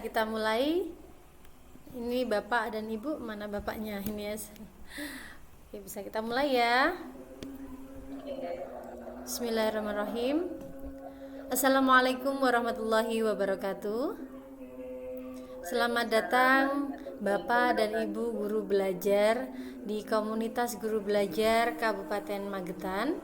kita mulai. Ini bapak dan ibu, mana bapaknya ini ya. Oke, bisa kita mulai ya. Bismillahirrahmanirrahim. Assalamualaikum warahmatullahi wabarakatuh. Selamat datang bapak dan ibu guru belajar di komunitas guru belajar Kabupaten Magetan.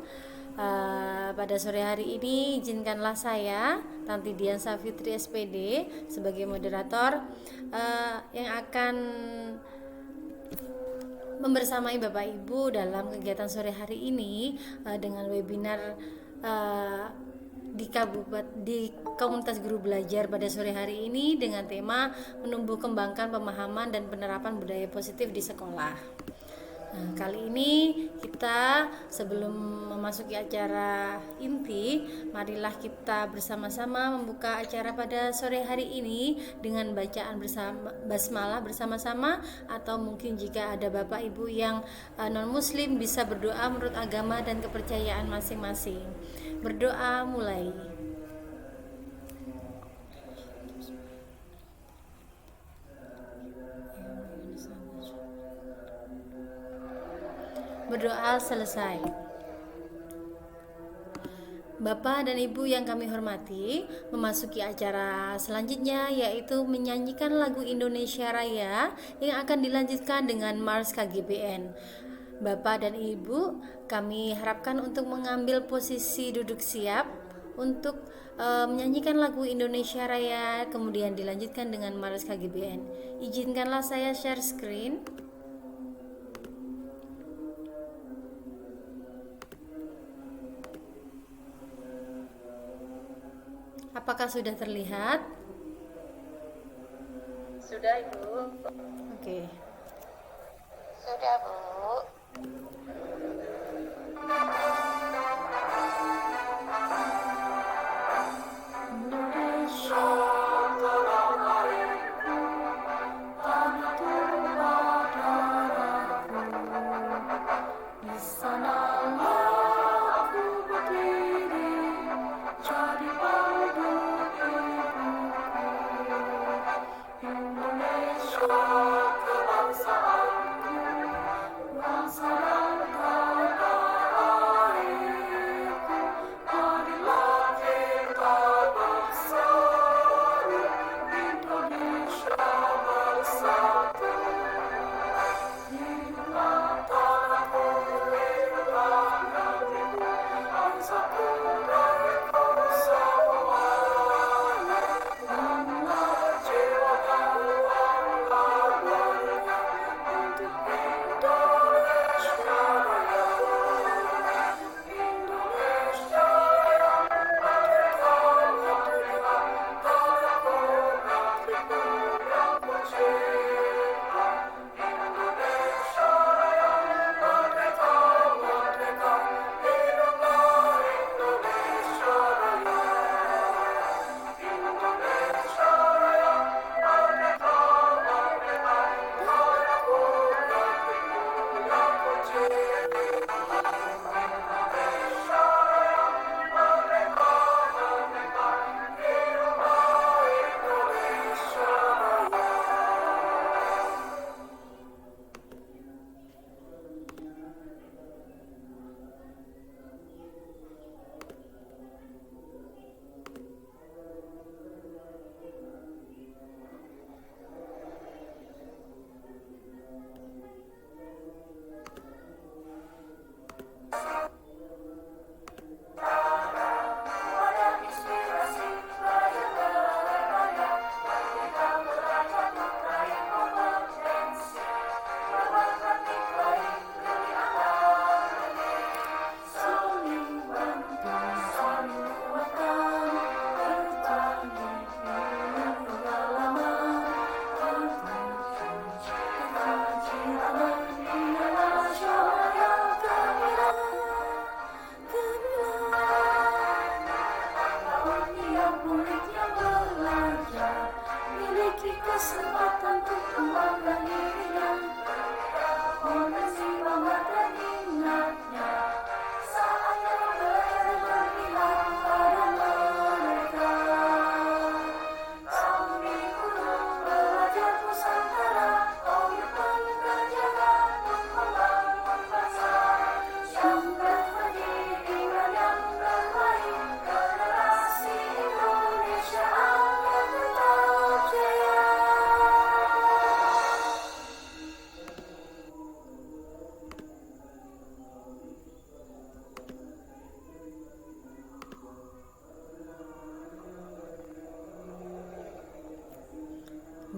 Pada sore hari ini izinkanlah saya Tanti Diansa Fitri SPD sebagai moderator yang akan membersamai Bapak Ibu dalam kegiatan sore hari ini dengan webinar di komunitas guru belajar pada sore hari ini dengan tema menumbuh kembangkan pemahaman dan penerapan budaya positif di sekolah. Nah, kali ini kita sebelum memasuki acara inti, marilah kita bersama-sama membuka acara pada sore hari ini dengan bacaan basmalah bersama-sama, atau mungkin jika ada Bapak Ibu yang non-muslim bisa berdoa menurut agama dan kepercayaan masing-masing. Berdoa mulai. Berdoa selesai. Bapak dan Ibu yang kami hormati, memasuki acara selanjutnya yaitu menyanyikan lagu Indonesia Raya yang akan dilanjutkan dengan Mars KGBN. Bapak dan Ibu, kami harapkan untuk mengambil posisi duduk siap untuk menyanyikan lagu Indonesia Raya, kemudian dilanjutkan dengan Mars KGBN. Izinkanlah saya share screen. Apakah sudah terlihat? Sudah, Ibu. Oke. Sudah, Bu.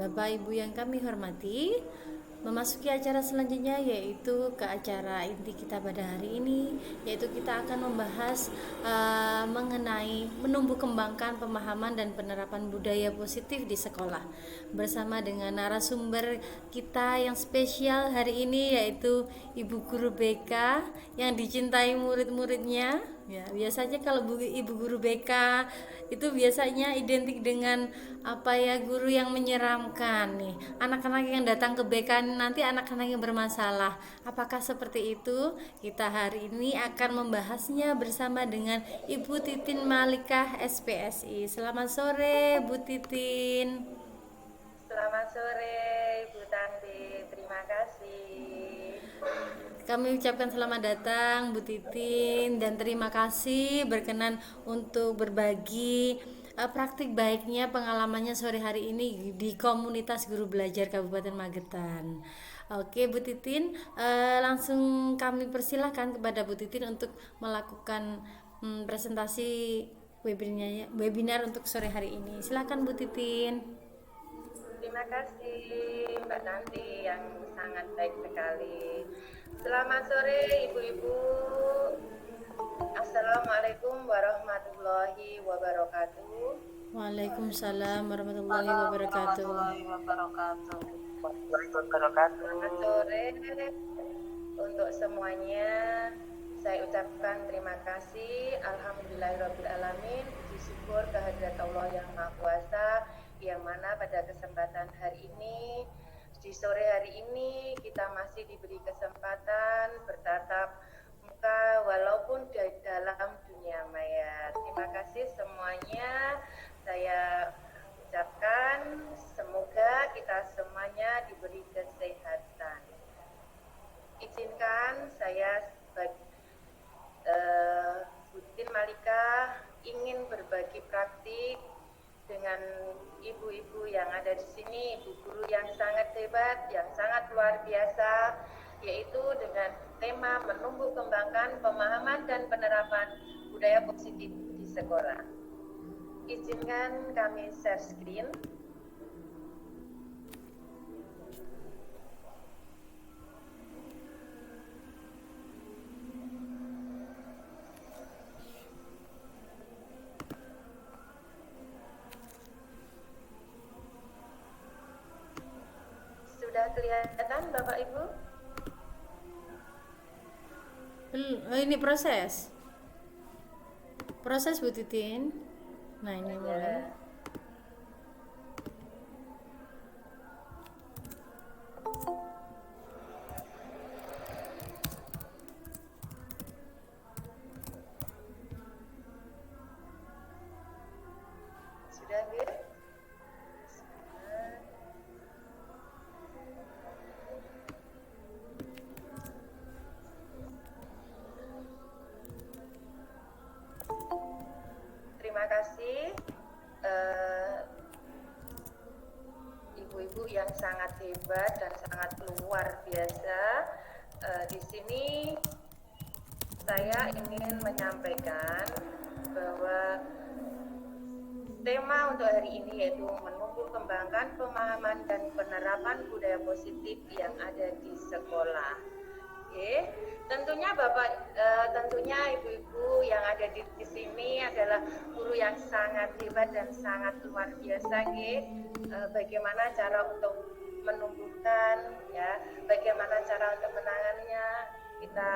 Bapak Ibu yang kami hormati, memasuki acara selanjutnya yaitu ke acara inti kita pada hari ini, yaitu kita akan membahas mengenai menumbuh kembangkan pemahaman dan penerapan budaya positif di sekolah bersama dengan narasumber kita yang spesial hari ini, yaitu Ibu Guru BK yang dicintai murid-muridnya. Ya, biasanya kalau Ibu Guru BK itu biasanya identik dengan apa ya, guru yang menyeramkan nih. Anak-anak yang datang ke BK nanti anak-anak yang bermasalah. Apakah seperti itu? Kita hari ini akan membahasnya bersama dengan Ibu Titin Malikah SPSI. Selamat sore Bu Titin. Selamat sore Ibu Tanti, terima kasih. Kami ucapkan selamat datang Bu Titin dan terima kasih berkenan untuk berbagi praktik baiknya pengalamannya sore hari ini di komunitas guru belajar Kabupaten Magetan. Oke Bu Titin, langsung kami persilahkan kepada Bu Titin untuk melakukan presentasi webinar untuk sore hari ini. Silakan Bu Titin. Terima kasih Mbak Tanti yang sangat baik sekali. Selamat sore Ibu-ibu. Assalamualaikum warahmatullahi wabarakatuh. Waalaikumsalam warahmatullahi wabarakatuh. Selamat sore untuk semuanya. Saya ucapkan terima kasih. Alhamdulillahirrabbilalamin. Puji syukur kehadirat Allah yang Maha Kuasa, yang mana pada kesempatan hari ini, di sore hari ini kita masih diberi kesempatan bertatap muka walaupun di dalam dunia maya. Terima kasih semuanya. Saya ucapkan semoga kita semuanya diberi kesehatan. Izinkan saya sebagai Bu Titin Malikah ingin berbagi praktik dengan ibu-ibu yang ada di sini, ibu guru yang sangat hebat, yang sangat luar biasa, yaitu dengan tema menumbuh kembangkan pemahaman dan penerapan budaya positif di sekolah. Izinkan kami share screen. Sudah kelihatan Bapak Ibu? Ini proses Bu Titin. Nah ini mulai. Sudah Bu? Terima kasih ibu-ibu yang sangat hebat dan sangat luar biasa. Di sini saya ingin menyampaikan bahwa tema untuk hari ini yaitu menumbuh kembangkan pemahaman dan penerapan budaya positif yang ada di sekolah. Oke, tentunya tentunya ibu-ibu yang ada di sini adalah guru yang sangat hebat dan sangat luar biasa. Bagaimana cara untuk menumbuhkan, ya, bagaimana cara untuk menangannya, kita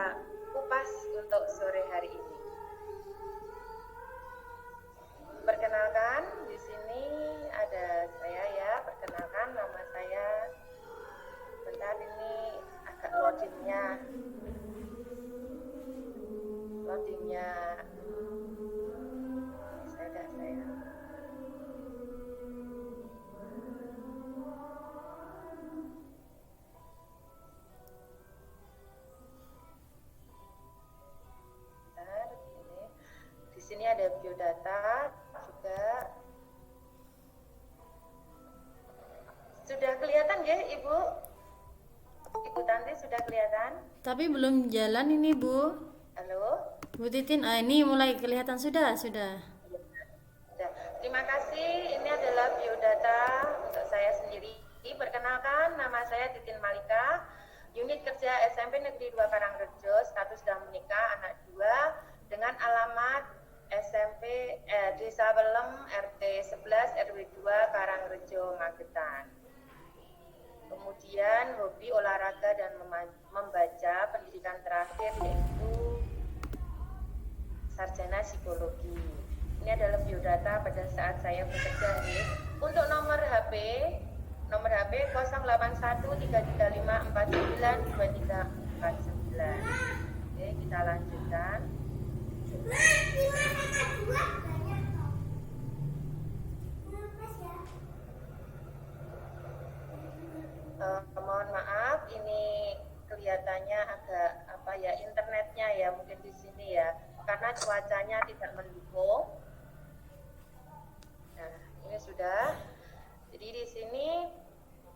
kupas untuk sore hari ini. Perkenalkan, di sini ada saya ya. Perkenalkan, nama saya. Bentar, ini agak loadingnya. Saya. Bentar, ini. Di sini ada biodata juga. Sudah kelihatan ya Ibu? Ibu Tanti sudah kelihatan? Tapi belum jalan ini Bu. Halo? Bu Titin, ini mulai kelihatan sudah. Terima kasih. Ini adalah biodata untuk saya sendiri. Psikologi. Perkenalkan, nama saya Titin Malika, unit kerja SMP Negeri 2 Karangrejo, status sudah menikah, anak 2, dengan alamat SMP Desa Welem, RT 11 RW 2 Karangrejo, Magetan. Kemudian hobi olahraga dan membaca, pendidikan terakhir yaitu sarjana psikologi. Ini adalah biodata pada saat saya bekerja. Untuk nomor HP 081335492349. Oke, kita lanjutkan. Mohon maaf, ini kelihatannya agak internetnya ya mungkin di sini ya, karena cuacanya tidak mendukung. Nah, ini sudah. Jadi di sini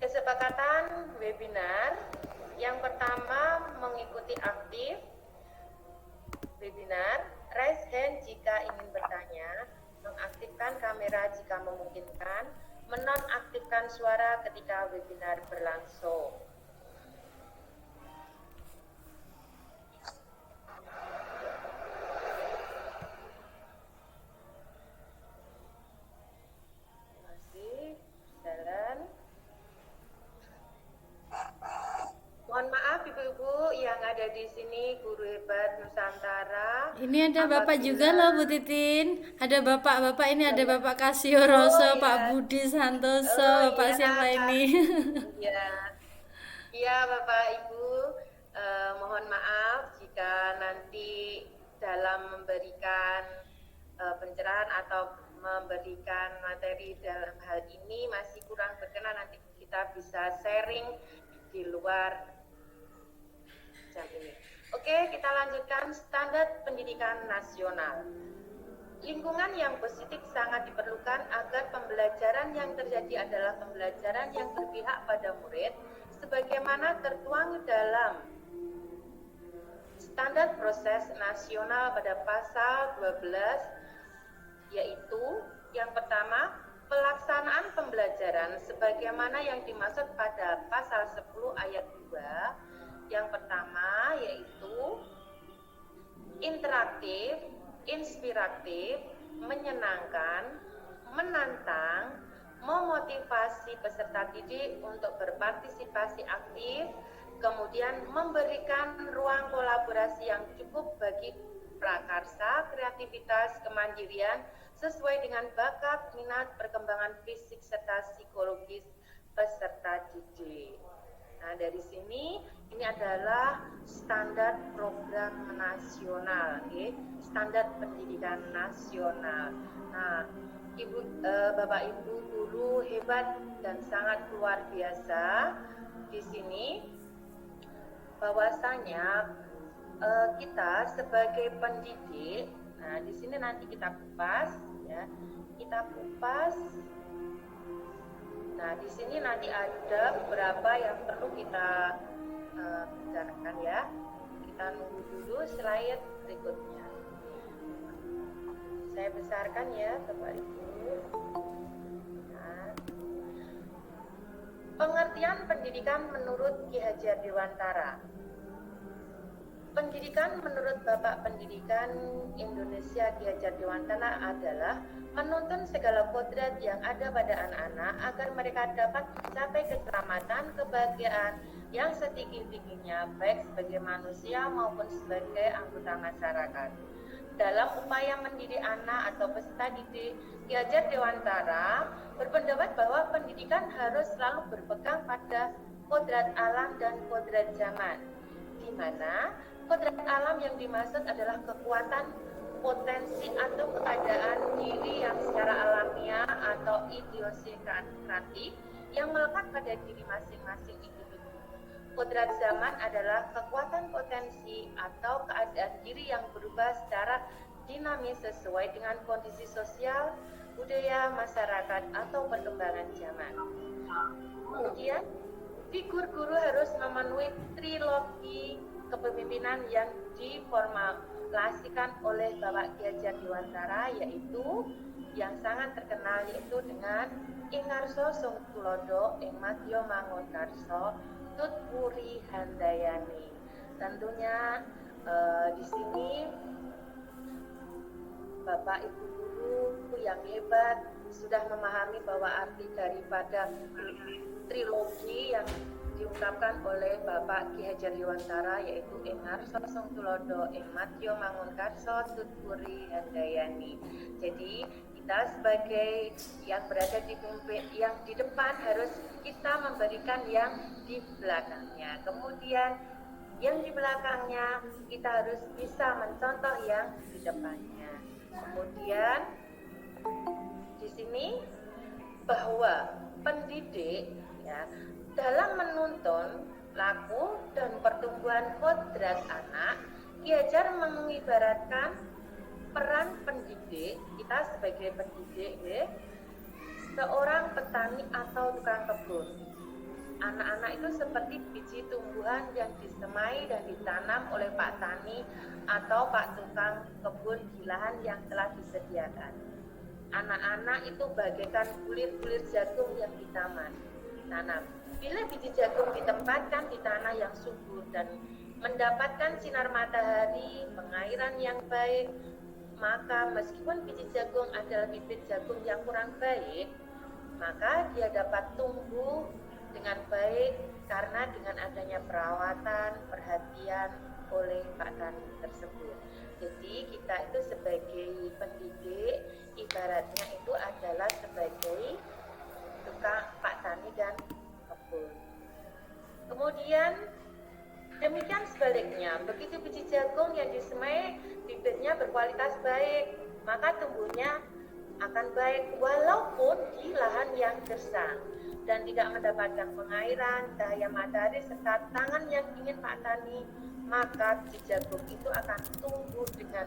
kesepakatan webinar. Yang pertama, mengikuti aktif webinar, raise hand jika ingin bertanya, mengaktifkan kamera jika memungkinkan, menonaktifkan suara ketika webinar berlangsung. Masih jalan. Mohon maaf Ibu-ibu yang ada di sini, guru hebat Nusantara. Ini ada Bapak juga loh Bu Titin. Ada Bapak ini ada Bapak Kasio Roso, Pak Budi Santoso, Bapak siapa ini? Iya Bapak Ibu, mohon maaf jika nanti dalam memberikan pencerahan atau memberikan materi dalam hal ini masih kurang berkenan, nanti kita bisa sharing di luar jam ini. Oke, kita lanjutkan. Standar pendidikan nasional. Lingkungan yang positif sangat diperlukan agar pembelajaran yang terjadi adalah pembelajaran yang berpihak pada murid, sebagaimana tertuang dalam standar proses nasional pada pasal 12, yaitu yang pertama, pelaksanaan pembelajaran sebagaimana yang dimaksud pada pasal 10 ayat 2. Yang pertama yaitu interaktif, inspiratif, menyenangkan, menantang, memotivasi peserta didik untuk berpartisipasi aktif, kemudian memberikan ruang kolaborasi yang cukup bagi prakarsa, kreativitas, kemandirian sesuai dengan bakat, minat, perkembangan fisik serta psikologis peserta didik. Nah, dari sini ini adalah standar program nasional, standar pendidikan nasional. Nah, Bapak Ibu guru hebat dan sangat luar biasa di sini, bahwasanya kita sebagai pendidik, nah di sini nanti kita kupas, ya, kita kupas. Nah, di sini nanti ada beberapa yang perlu kita bicarakan ya. Kita nunggu dulu slide berikutnya. Saya besarkan ya, Bapak Ibu. Nah, pengertian pendidikan menurut Ki Hajar Dewantara. Pendidikan menurut Bapak Pendidikan Indonesia Ki Hajar Dewantara adalah menuntun segala kodrat yang ada pada anak-anak agar mereka dapat mencapai keselamatan, kebahagiaan yang setinggi-tingginya, baik sebagai manusia maupun sebagai anggota masyarakat. Dalam upaya mendidik anak atau peserta didik, Ki Hajar Dewantara berpendapat bahwa pendidikan harus selalu berpegang pada kodrat alam dan kodrat zaman, di mana kodrat alam yang dimaksud adalah kekuatan, potensi atau keadaan diri yang secara alamiah atau idiosinkratik yang melekat pada diri masing-masing individu. Kodrat zaman adalah kekuatan potensi atau keadaan diri yang berubah secara dinamis sesuai dengan kondisi sosial, budaya, masyarakat, atau perkembangan zaman. Kemudian, figur guru harus memenuhi trilogi kepemimpinan yang diformulasikan oleh Bapak Ki Hajar Dewantara, yaitu yang sangat terkenal yaitu dengan Ingarso sung tulodo ing madya mangun karso tut puri handayani. Tentunya di sini Bapak Ibu guru yang hebat sudah memahami bahwa arti daripada trilogi yang diungkapkan oleh Bapak Ki Hajar Dewantara, yaitu ing ngarsa sung tulodo ing madya mangun karso tut puri handayani. Jadi kita sebagai yang berada di yang di depan harus kita memberikan yang di belakangnya. Kemudian yang di belakangnya kita harus bisa mencontoh yang di depannya. Kemudian di sini bahwa pendidik ya dalam menuntun laku dan pertumbuhan kodrat anak, Ki Hajar mengibaratkan peran pendidik kita sebagai pendidik ya, seorang petani atau tukang kebun. Anak-anak itu seperti biji tumbuhan yang disemai dan ditanam oleh Pak Tani atau Pak tukang kebun di lahan yang telah disediakan. Anak-anak itu bagaikan bulir-bulir jagung yang ditanam. Bila biji jagung ditempatkan di tanah yang subur dan mendapatkan sinar matahari, pengairan yang baik, maka meskipun biji jagung adalah bibit jagung yang kurang baik, maka dia dapat tumbuh dengan baik karena dengan adanya perawatan, perhatian oleh Pak Tani tersebut. Jadi kita itu sebagai pendidik ibaratnya itu adalah sebagai tukang Pak Tani dan kebun. Kemudian demikian sebaliknya, begitu biji jagung yang disemai bibitnya berkualitas baik, maka tumbuhnya akan baik walaupun di lahan yang gersang dan tidak mendapatkan pengairan, cahaya matahari serta tangan yang ingin Pak Tani, maka biji jagung itu akan tumbuh dengan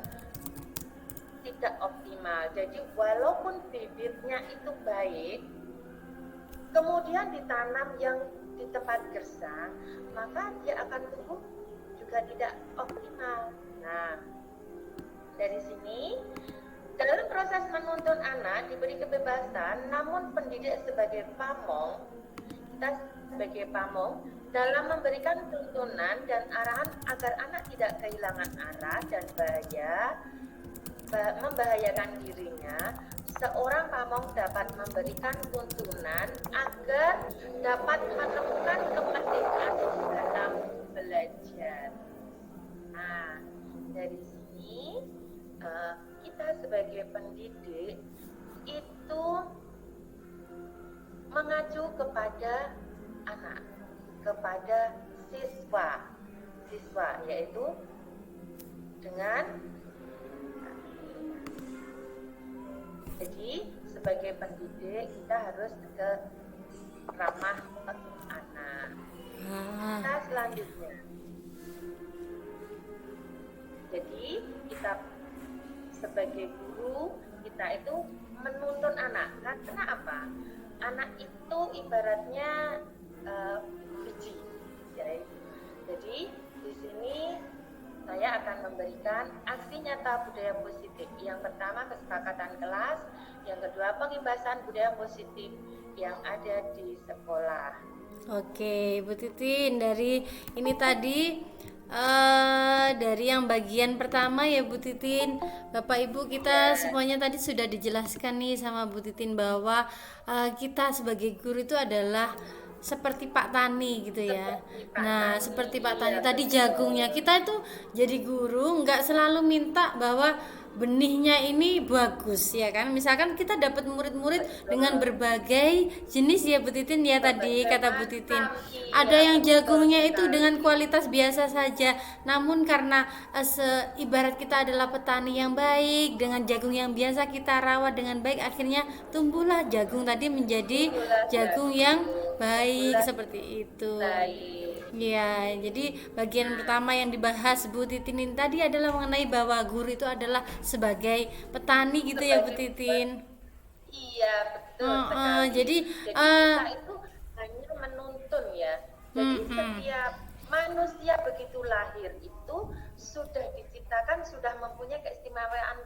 tidak optimal. Jadi walaupun bibitnya itu baik, kemudian ditanam yang di tempat gersang, maka dia akan tumbuh juga tidak optimal. Nah, dari sini dalam proses menuntun anak diberi kebebasan, namun pendidik sebagai pamong, kita sebagai pamong dalam memberikan tuntunan dan arahan agar anak tidak kehilangan arah dan membahayakan dirinya, seorang pamong dapat memberikan tuntunan agar dapat menemukan kepentingan dalam belajar. Nah, dari sini kita sebagai pendidik itu mengacu kepada anak, kepada siswa yaitu dengan jadi sebagai pendidik kita harus ramah anak. Kita selanjutnya, jadi kita sebagai guru kita itu menuntun anak. Karena apa? Anak itu ibaratnya biji. Ya. Jadi di sini saya akan memberikan aksi nyata budaya positif. Yang pertama kesepakatan kelas, yang kedua pengibasan budaya positif yang ada di sekolah. Oke, Bu Titin, dari ini tadi dari yang bagian pertama ya Bu Titin, Bapak Ibu kita semuanya tadi sudah dijelaskan nih sama Bu Titin bahwa kita sebagai guru itu adalah seperti Pak Tani gitu ya. Nah, seperti Pak Tani tadi jagungnya, kita itu jadi guru nggak selalu minta bahwa benihnya ini bagus ya kan, misalkan kita dapat murid-murid dengan berbagai jenis ya Bu Titin ya, tadi kata Bu Titin ada yang jagungnya itu dengan kualitas biasa saja, namun karena ibarat kita adalah petani yang baik, dengan jagung yang biasa kita rawat dengan baik, akhirnya tumbuhlah jagung tadi menjadi jagung yang baik seperti itu. Ya, jadi bagian pertama yang dibahas Bu Titin ini tadi adalah mengenai bahwa guru itu adalah sebagai petani gitu ya Bu Titin. Iya, betul sekali. Jadi kita itu hanya menuntun ya. Jadi setiap manusia begitu lahir itu sudah diciptakan, sudah mempunyai keistimewaan.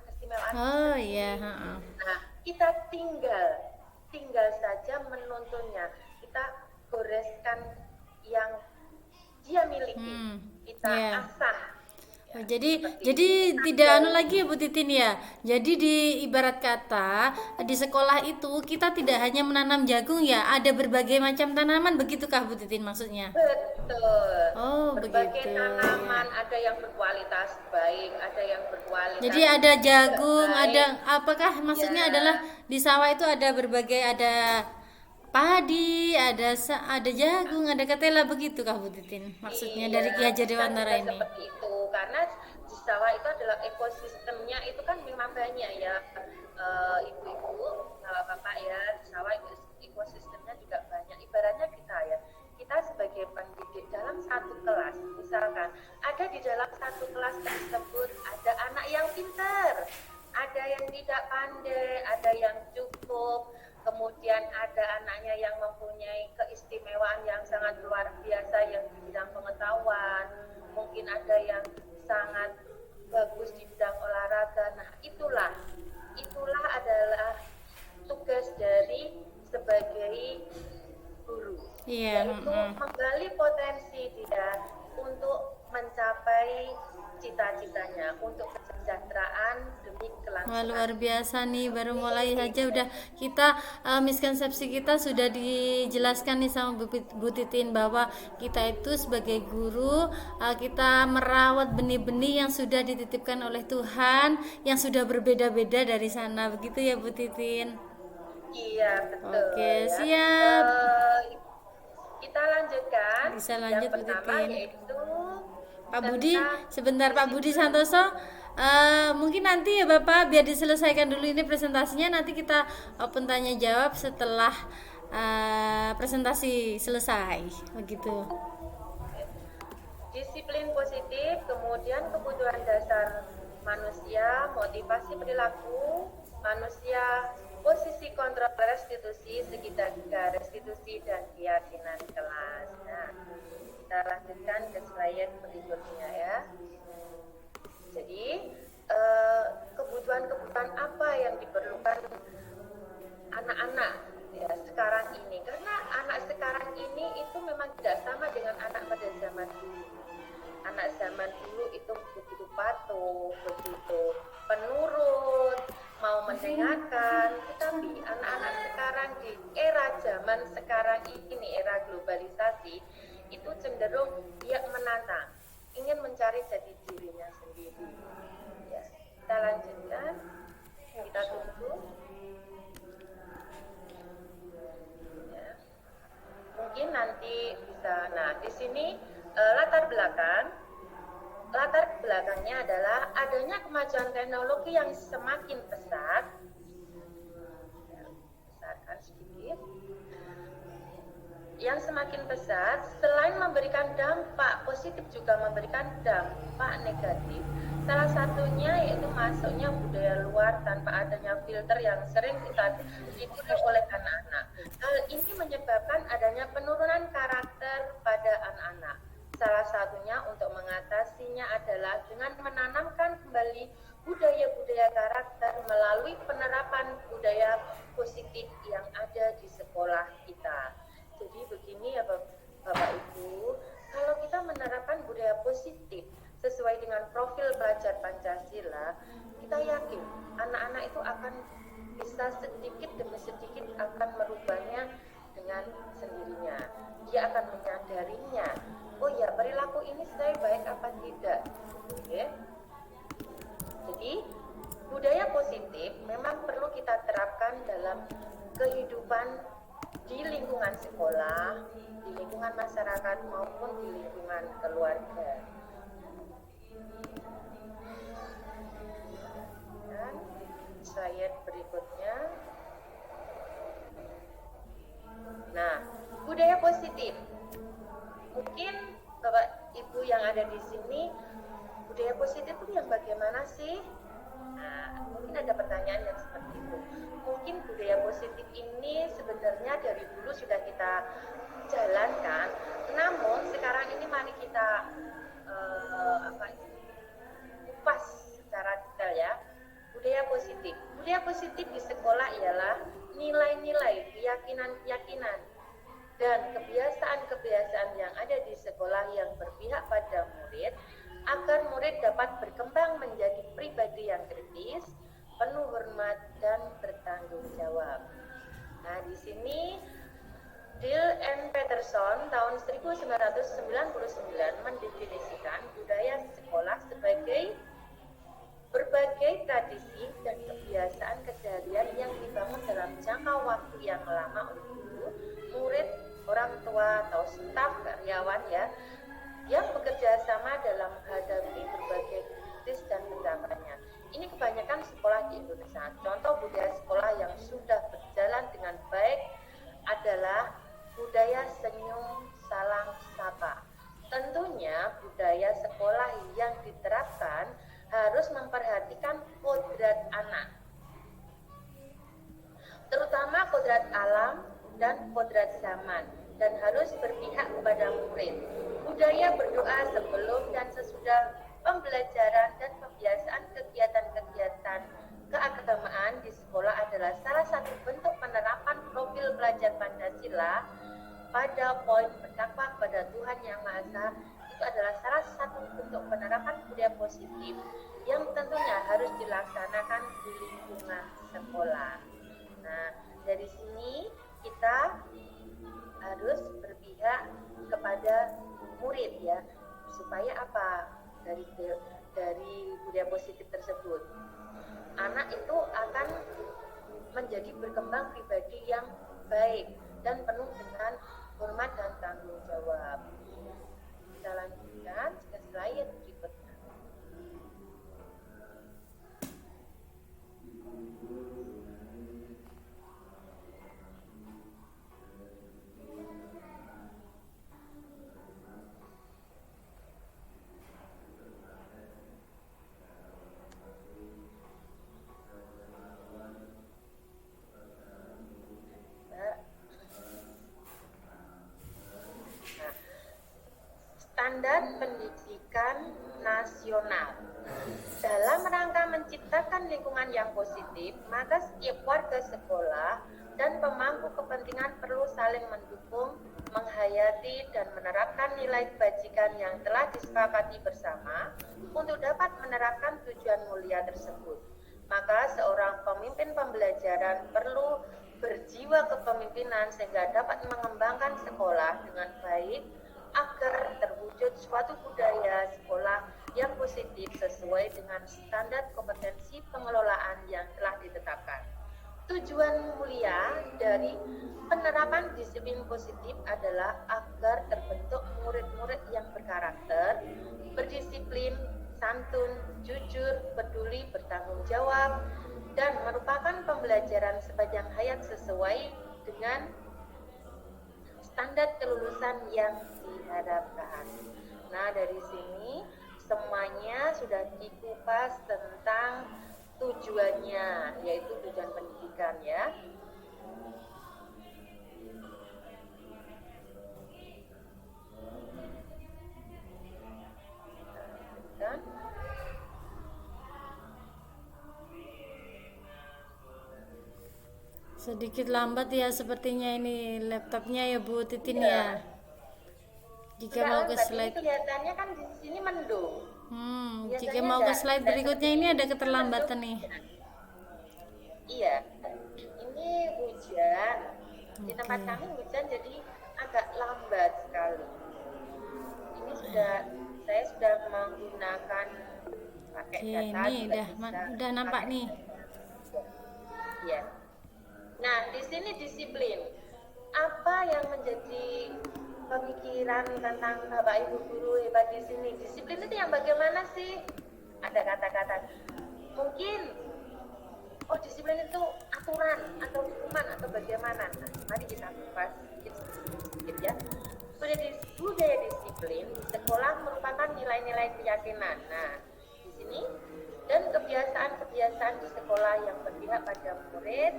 Oh iya. Nah, kita tinggal tinggal saja menuntunnya. Kita goreskan yang dia miliki, kita asah. Oh, jadi tidak anu lagi ya Bu Titin ya. Jadi di ibarat kata di sekolah itu kita tidak hanya menanam jagung ya, ada berbagai macam tanaman, begitukah Bu Titin maksudnya? Betul. Oh, Berbagai begitu. tanaman, ada yang berkualitas baik, ada yang berkualitas Jadi ada tidak jagung, baik. ada apakah maksudnya Ya. adalah di sawah itu ada berbagai, ada padi, ada jagung, ada ketela, begitu kah Bu Titin? Maksudnya Iya, dari Ki Hajar bisa Dewantara juga ini. seperti itu karena di sawah itu adalah ekosistemnya itu kan memang banyak ya, ibu-ibu, bapak ya, di sawah itu ekosistemnya juga banyak. Ibaratnya kita sebagai pendidik dalam satu kelas, misalkan ada di dalam satu kelas tersebut ada anak yang pintar, ada yang tidak pandai, ada yang cukup, kemudian ada anaknya yang mempunyai keistimewaan yang sangat luar biasa yang di bidang pengetahuan, mungkin ada yang sangat bagus di bidang olahraga. Nah, itulah adalah tugas dari sebagai guru, yaitu menggali potensi dia untuk mencapai cita-citanya, untuk kesejahteraan demi kelangsungan. Wah, luar biasa nih, baru mulai saja udah kita miskonsepsi kita sudah dijelaskan nih sama Bu Titin bahwa kita itu sebagai guru kita merawat benih-benih yang sudah dititipkan oleh Tuhan yang sudah berbeda-beda dari sana, begitu ya Bu Titin? Iya, betul. Oke, ya. siap. Kita lanjutkan. Bisa Yang lanjut Bu pertama Titin. yaitu Pak Budi, tentang sebentar Pak Budi disiplin. Santoso. Mungkin nanti ya Bapak biar diselesaikan dulu ini presentasinya, nanti kita open tanya jawab setelah presentasi selesai, begitu. Disiplin positif, kemudian kebutuhan dasar manusia, motivasi perilaku manusia, posisi kontrol restitusi, segitiga restitusi, dan keyakinan kelas. Nah, kita lanjutkan ke slide berikutnya ya. Jadi, kebutuhan-kebutuhan apa yang diperlukan anak-anak ya sekarang ini? Karena anak sekarang ini itu memang tidak sama dengan anak pada zaman dulu. Anak zaman dulu itu begitu patuh, begitu penurut, mau mendengarkan. Tetapi anak-anak sekarang di era zaman sekarang ini, era globalisasi, itu cenderung dia menantang, ingin mencari jati dirinya sendiri. Ya, kita lanjutkan, kita tunggu. Ya. Mungkin nanti bisa. Nah, di sini latar belakangnya adalah adanya kemajuan teknologi yang semakin pesat. Besarkan sedikit. Yang semakin pesat, selain memberikan dampak positif juga memberikan dampak negatif. Salah satunya yaitu masuknya budaya luar tanpa adanya filter yang sering kita ditiru oleh anak-anak. Hal ini menyebabkan adanya penurunan karakter pada anak-anak. Salah satunya untuk mengatasinya adalah dengan menanamkan kembali budaya-budaya karakter melalui penerapan budaya positif yang ada di sekolah kita. Jadi begini ya Bapak Ibu, kalau kita menerapkan budaya positif sesuai dengan profil belajar Pancasila, kita yakin anak-anak itu akan bisa sedikit demi sedikit akan merubahnya dengan sendirinya. Dia akan menyadarinya, oh ya perilaku ini saya baik apa tidak. Oke. Jadi budaya positif memang perlu kita terapkan dalam kehidupan di lingkungan sekolah, di lingkungan masyarakat maupun di lingkungan keluarga. Dan slide berikutnya. Nah, budaya positif. Mungkin Bapak Ibu yang ada di sini, budaya positif itu yang bagaimana sih? Nah, mungkin ada pertanyaan yang seperti itu. Mungkin budaya positif ini sebenarnya dari dulu sudah kita jalankan, namun sekarang ini mari kita kupas secara detail ya. Budaya positif di sekolah ialah nilai-nilai sekolah yang berpihak pada murid agar murid dapat berkembang menjadi pribadi yang kritis, penuh hormat dan bertanggung jawab. Nah, di sini Dill and Peterson tahun 1999 mendefinisikan budaya sekolah sebagai berbagai tradisi dan kebiasaan keseharian yang dibangun dalam jangka waktu yang lama oleh guru, murid, orang tua atau staf karyawan ya, yang bekerja sama dalam menghadapi berbagai krisis dan penerapannya. Ini kebanyakan sekolah di Indonesia. Contoh budaya sekolah yang sudah berjalan dengan baik adalah budaya senyum, salam, sapa. Tentunya budaya sekolah yang diterapkan harus memperhatikan kodrat anak, terutama kodrat alam dan kodrat zaman, dan harus berpihak kepada murid. Budaya berdoa sebelum dan sesudah pembelajaran dan pembiasaan kegiatan-kegiatan keagamaan di sekolah adalah salah satu bentuk penerapan profil pelajar Pancasila pada poin bertakwa kepada Tuhan Yang Maha Esa. Itu adalah salah satu bentuk penerapan budaya positif yang tentunya harus dilaksanakan di lingkungan sekolah. Nah, dari sini kita harus berpihak kepada murid ya, supaya apa? Dari budaya positif tersebut, anak itu akan menjadi berkembang pribadi yang baik dan penuh dengan hormat dan tanggung jawab. Kita lanjutkan ke slide berikutnya. Standar pendidikan nasional. Dalam rangka menciptakan lingkungan yang positif, maka setiap warga sekolah dan pemangku kepentingan perlu saling mendukung, menghayati, dan menerapkan nilai kebajikan yang telah disepakati bersama untuk dapat menerapkan tujuan mulia tersebut. Maka seorang pemimpin pembelajaran perlu berjiwa kepemimpinan sehingga dapat mengembangkan sekolah dengan baik agar terwujud suatu budaya sekolah yang positif sesuai dengan standar kompetensi pengelolaan yang telah ditetapkan. Tujuan mulia dari penerapan disiplin positif adalah agar terbentuk murid-murid yang berkarakter, berdisiplin, santun, jujur, peduli, bertanggung jawab, dan merupakan pembelajaran sepanjang hayat sesuai dengan standar kelulusan yang diharapkan. Nah, dari sini semuanya sudah dikupas tentang tujuannya, yaitu tujuan pendidikan ya. Dan sedikit lambat ya sepertinya ini laptopnya ya Bu Titin ya. Jika mau ke slide, kelihatannya kan di sini mendung. Jika mau ke slide berikutnya ini ada keterlambatan nih. Iya, ini hujan. Di tempat kami hujan jadi agak lambat sekali. Ini saya sudah menggunakan pakai data. Ini udah nampak nih. Iya. Nah, di sini disiplin. Apa yang menjadi pemikiran tentang Bapak Ibu guru hebat di sini? Disiplin itu yang bagaimana sih? Ada kata-kata mungkin disiplin itu aturan atau hukuman atau bagaimana? Nah, mari kita kupas sedikit ya. Budaya disiplin di sekolah merupakan nilai-nilai keyakinan. Nah, di sini dan kebiasaan-kebiasaan di sekolah yang berpihak pada murid,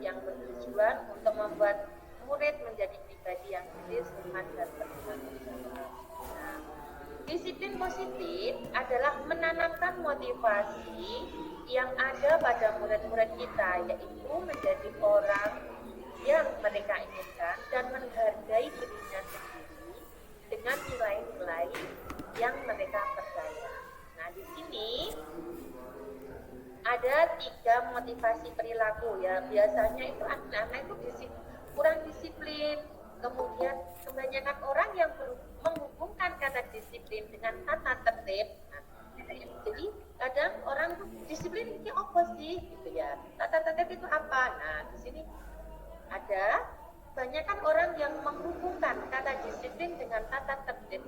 yang bertujuan untuk membuat murid menjadi pribadi yang kritis, hormat, dan bertanggung jawab. Nah, disiplin positif adalah menanamkan motivasi yang ada pada murid-murid kita, yaitu menjadi orang yang mereka inginkan dan menghargai dirinya sendiri dengan nilai-nilai ada 3 motivasi perilaku ya. Biasanya itu anak-anak itu kurang disiplin. Kemudian kebanyakan orang yang menghubungkan kata disiplin dengan tata tertib. Nah, jadi kadang orang tuh disiplin ini apa sih gitu ya. Tata tertib itu apa? Nah, di sini ada kebanyakan orang yang menghubungkan kata disiplin dengan tata tertib,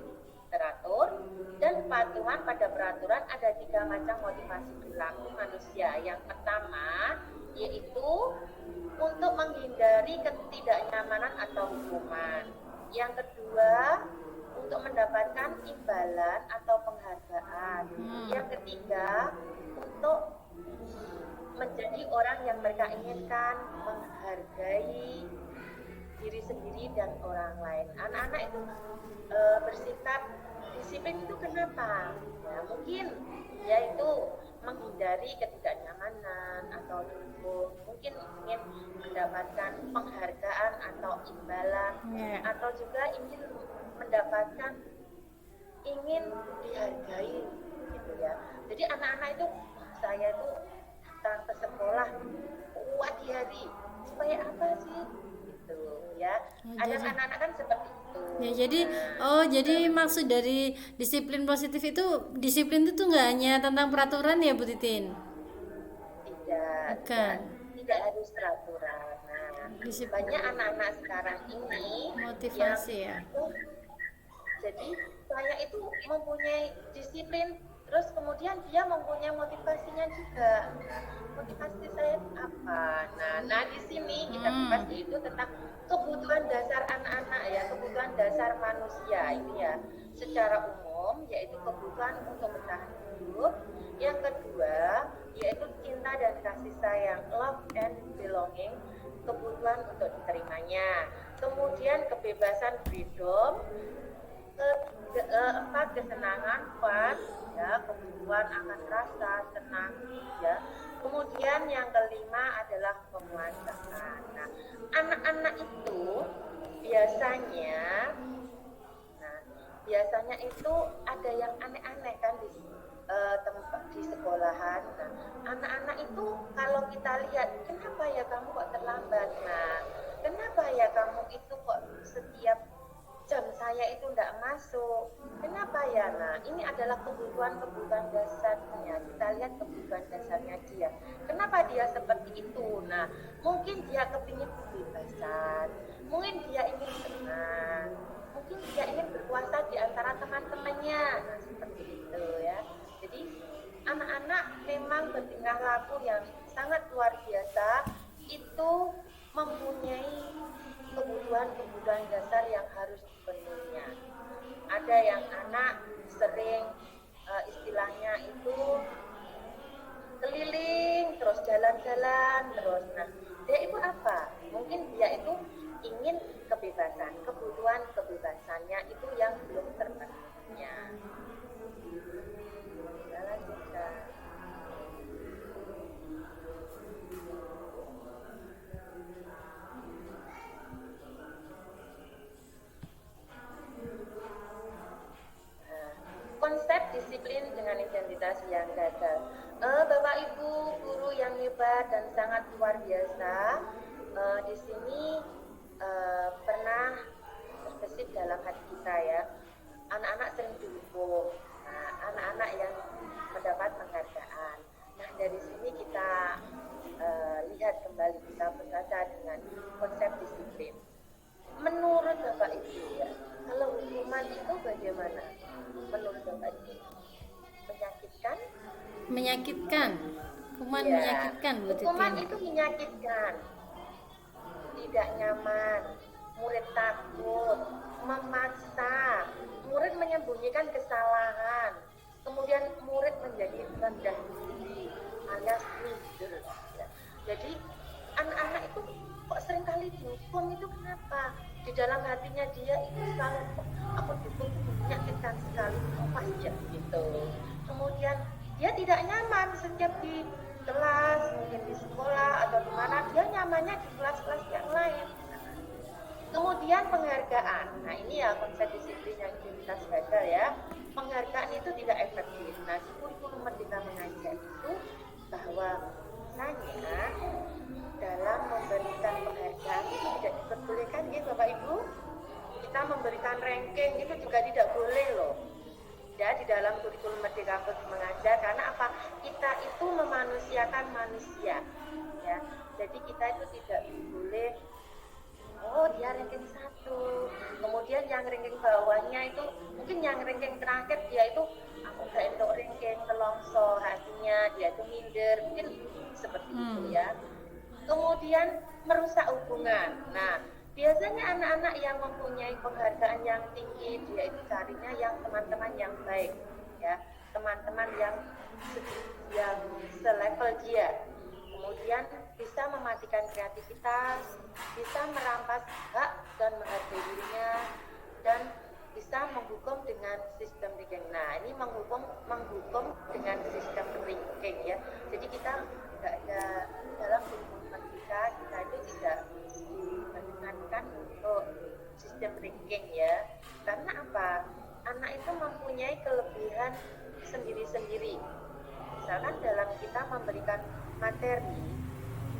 teratur, dan kepatuhan pada peraturan. Ada 3 macam motivasi perilaku manusia. Yang pertama yaitu untuk menghindari ketidaknyamanan atau hukuman. Yang kedua untuk mendapatkan imbalan atau penghargaan. Yang ketiga untuk menjadi orang yang mereka inginkan, menghargai diri sendiri dan orang lain. Anak-anak itu bersikap disiplin itu kenapa? Ya, mungkin yaitu menghindari ketidaknyamanan atau hukum, mungkin ingin mendapatkan penghargaan atau imbalan, atau juga ingin mendapatkan, ingin dihargai gitu ya. Jadi anak-anak itu, saya itu datang ke sekolah kuat di hari supaya apa sih gitu ya. Ada anak-anak kan seperti itu ya. Jadi jadi maksud dari disiplin positif itu, disiplin itu nggak hanya tentang peraturan ya Bu Titin? Tidak harus peraturan. Nah, banyak anak-anak sekarang ini motivasi yang, ya. Jadi saya itu mempunyai disiplin, terus kemudian dia mempunyai motivasinya juga. Motivasi saya apa? Nah di sini kita bahas itu tentang kebutuhan dasar anak-anak ya, kebutuhan dasar manusia ini ya, secara umum, yaitu kebutuhan untuk bertahan hidup. Yang kedua yaitu cinta dan kasih sayang, love and belonging, kebutuhan untuk diterimanya. Kemudian kebebasan, freedom. Keempat kesenangan, fun ya, kebutuhan akan rasa senang ya. Kemudian yang kelima adalah penguasaan. Nah, anak-anak itu biasanya itu ada yang aneh-aneh kan di tempat di sekolahan. Nah, anak-anak itu kalau kita lihat, kenapa ya kamu kok terlambat? Nah, kenapa ya kamu itu kok setiap jam saya itu tidak masuk? Kenapa ya? Nah, ini adalah kebutuhan dasarnya. Kita lihat kebutuhan dasarnya dia. Kenapa dia seperti itu? Nah, mungkin dia kepingin kebebasan, mungkin dia ingin senang, mungkin dia ingin berkuasa di antara teman-temannya. Nah, seperti itu ya. Jadi anak-anak memang bertingkah laku yang sangat luar biasa, itu mempunyai kebutuhan dasar yang harus dipenuhinya. Ada yang anak sering istilahnya itu keliling terus, jalan-jalan terus. Nah, dia itu apa? Mungkin dia itu ingin kebebasan, kebutuhan kebebasannya itu yang belum terpenuhinya. Kita lanjutkan. Konsep disiplin dengan identitas yang gagal. Bapak Ibu guru yang hebat dan sangat luar biasa, di sini pernah terbesit dalam hati kita ya. Anak-anak sering didukung. Nah, anak-anak yang mendapat penghargaan. Nah, dari sini kita lihat kembali, kita berkaca dengan konsep disiplin. Menurut Bapak Ibu ya, kalau hukuman itu bagaimana? Menurut Bapak Ibu, menyakitkan? Menyakitkan. Hukuman ya, menyakitkan Bu Titin. Hukuman itu menyakitkan, tidak nyaman, murid takut, memaksa, murid menyembunyikan kesalahan, kemudian murid menjadi rendah diri alias minder. Jadi anak-anak itu kok seringkali dihukum itu kenapa? Di dalam hatinya dia itu selalu, aku dihukum menyakitkan sekali, apa ya gitu. Kemudian dia tidak nyaman setiap di kelas, mungkin di sekolah atau di mana, dia nyamannya di kelas-kelas yang lain. Kemudian penghargaan. Nah, ini ya konsep disiplin yang identitas gagal ya. Penghargaan itu tidak efektif. Nah, kurikulum Merdeka Mengajar itu bahwa di dalam kurikulum Merdeka Belajar Mengajar. Karena apa? Kita itu memanusiakan manusia, ya. Jadi kita itu tidak boleh dia ranking 1, kemudian yang ranking bawahnya itu mungkin yang ranking terakhir dia itu aku gak untuk ranking kelongso, hatinya dia itu minder, mungkin seperti itu ya. Kemudian merusak hubungan. Nah, biasanya anak-anak yang mempunyai penghargaan yang tinggi dia itu carinya yang teman-teman yang baik, ya, teman-teman yang selevel dia. Kemudian bisa mematikan kreativitas, bisa merampas hak dan menghargai dirinya, dan bisa menghukum dengan sistem ranking. Nah, ini menghukum dengan sistem ranking ya. Jadi kita tidak ada dalam kurikulum kita itu tidak diperkenankan untuk sistem ranking ya. Karena apa? Anak itu mempunyai kelebihan sendiri-sendiri. Misalkan dalam kita memberikan materi,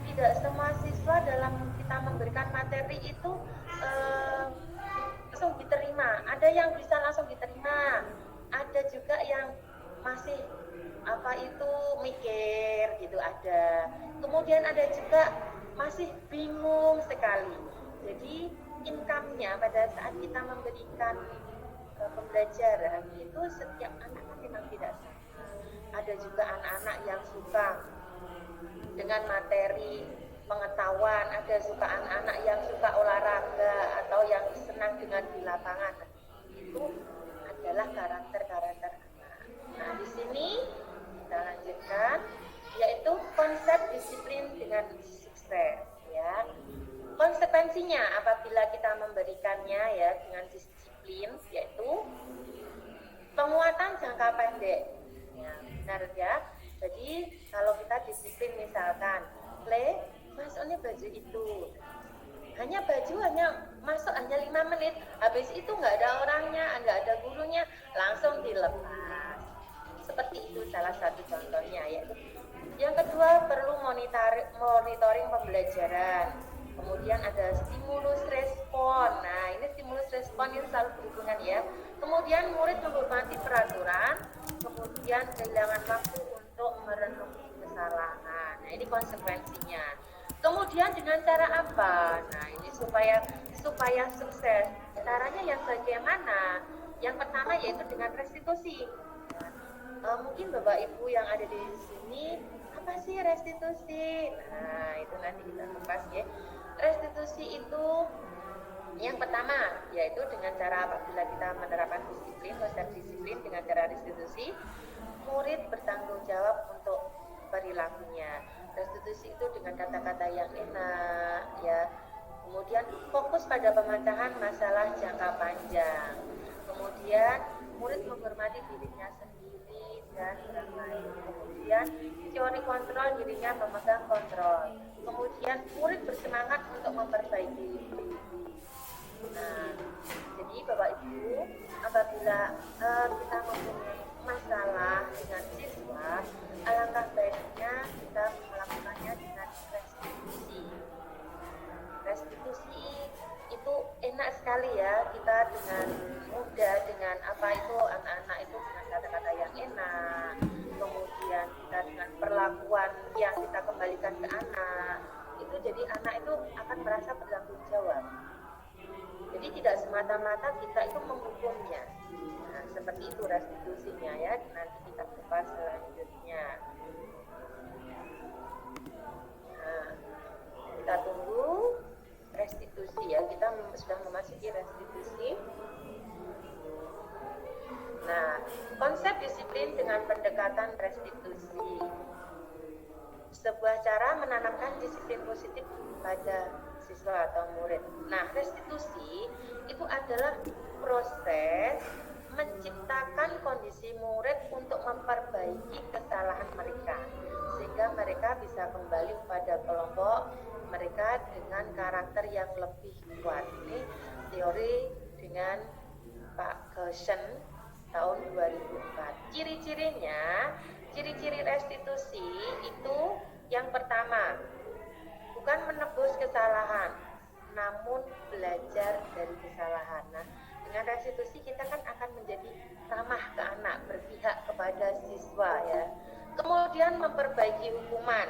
tidak semua siswa dalam kita memberikan materi itu langsung diterima. Ada yang bisa langsung diterima, ada juga yang masih mikir gitu ada. Kemudian ada juga masih bingung sekali. Jadi income-nya pada saat kita memberikan pembelajaran itu setiap anak kan memang tidak sama. Ada juga anak-anak yang suka dengan materi pengetahuan, ada suka anak-anak yang suka olahraga atau yang senang dengan di lapangan. Itu adalah karakter-karakter anak. Nah, di sini kita lanjutkan yaitu konsep disiplin dengan sukses ya. Konsekuensinya apabila kita memberikannya ya dengan disiplin yaitu penguatan jangka pendek. Ya, benar ya. Jadi kalau kita disiplin misalkan, masuknya baju itu. Hanya masuk hanya 5 menit, habis itu nggak ada orangnya, nggak ada gurunya, langsung dilepas. Seperti itu salah satu contohnya yaitu. Yang kedua perlu monitoring pembelajaran. Kemudian ada stimulus respon. Nah, ini stimulus respon yang selalu berhubungan ya. Kemudian murid menghormati peraturan, kemudian kehilangan waktu untuk merenungi kesalahan. Nah, ini konsekuensinya. Kemudian dengan cara apa? Nah, ini supaya sukses. Caranya yang bagaimana? Yang pertama yaitu dengan restitusi. Mungkin Bapak Ibu yang ada di sini, apa sih restitusi? Nah, itu nanti kita kupas ya. Restitusi itu yang pertama yaitu dengan cara apabila kita menerapkan disiplin, konsep disiplin dengan cara restitusi, murid bertanggung jawab untuk perilakunya. Restitusi itu dengan kata-kata yang enak ya. Kemudian fokus pada pemecahan masalah jangka panjang. Kemudian murid menghormati dirinya sendiri dan orang lain. Kemudian teori kontrol, dirinya memegang kontrol. Kemudian murid bersemangat untuk memperbaiki diri. Nah, jadi Bapak Ibu, apabila kita mempunyai masalah dengan siswa, alangkah baiknya kita melakukannya dengan restitusi. Restitusi itu enak sekali ya, kita dengan mudah, dengan anak-anak itu dengan kata-kata yang enak, kemudian kita dengan perlakuan yang kita kembalikan ke anak, itu jadi anak itu akan merasa bertanggung jawab. Jadi tidak semata-mata kita itu menghukumnya. Nah, seperti itu restitusinya ya, nanti kita kupas selanjutnya. Nah, kita tunggu restitusi ya, kita sudah memasuki restitusi. Nah, konsep disiplin dengan pendekatan restitusi. Sebuah cara menanamkan disiplin positif pada siswa atau murid. Nah, restitusi itu adalah proses menciptakan kondisi murid untuk memperbaiki kesalahan mereka sehingga mereka bisa kembali pada kelompok mereka dengan karakter yang lebih kuat. Ini teori dengan Pak Gershon tahun 2004. Ciri-ciri restitusi itu yang pertama, bukan menebus kesalahan, namun belajar dari kesalahan. Nah, dengan restitusi kita kan akan menjadi ramah ke anak, memperbaiki hukuman.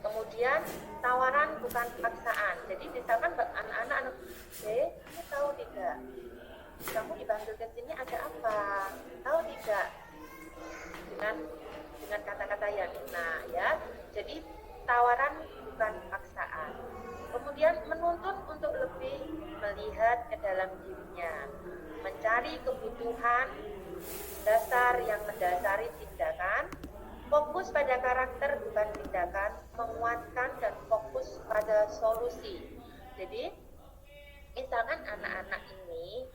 Kemudian tawaran bukan paksaan. Jadi misalkan anak-anak, kamu tahu tidak? Kamu dipanggil ke sini ada apa? Tahu tidak? Dengan kata-kata yang enak ya. Jadi tawaran bukan paksaan. Kemudian menuntut untuk lebih melihat ke dalam dirinya, mencari kebutuhan dasar yang mendasari tindakan, fokus pada karakter bukan tindakan, menguatkan dan fokus pada solusi. Jadi misalkan anak-anak ini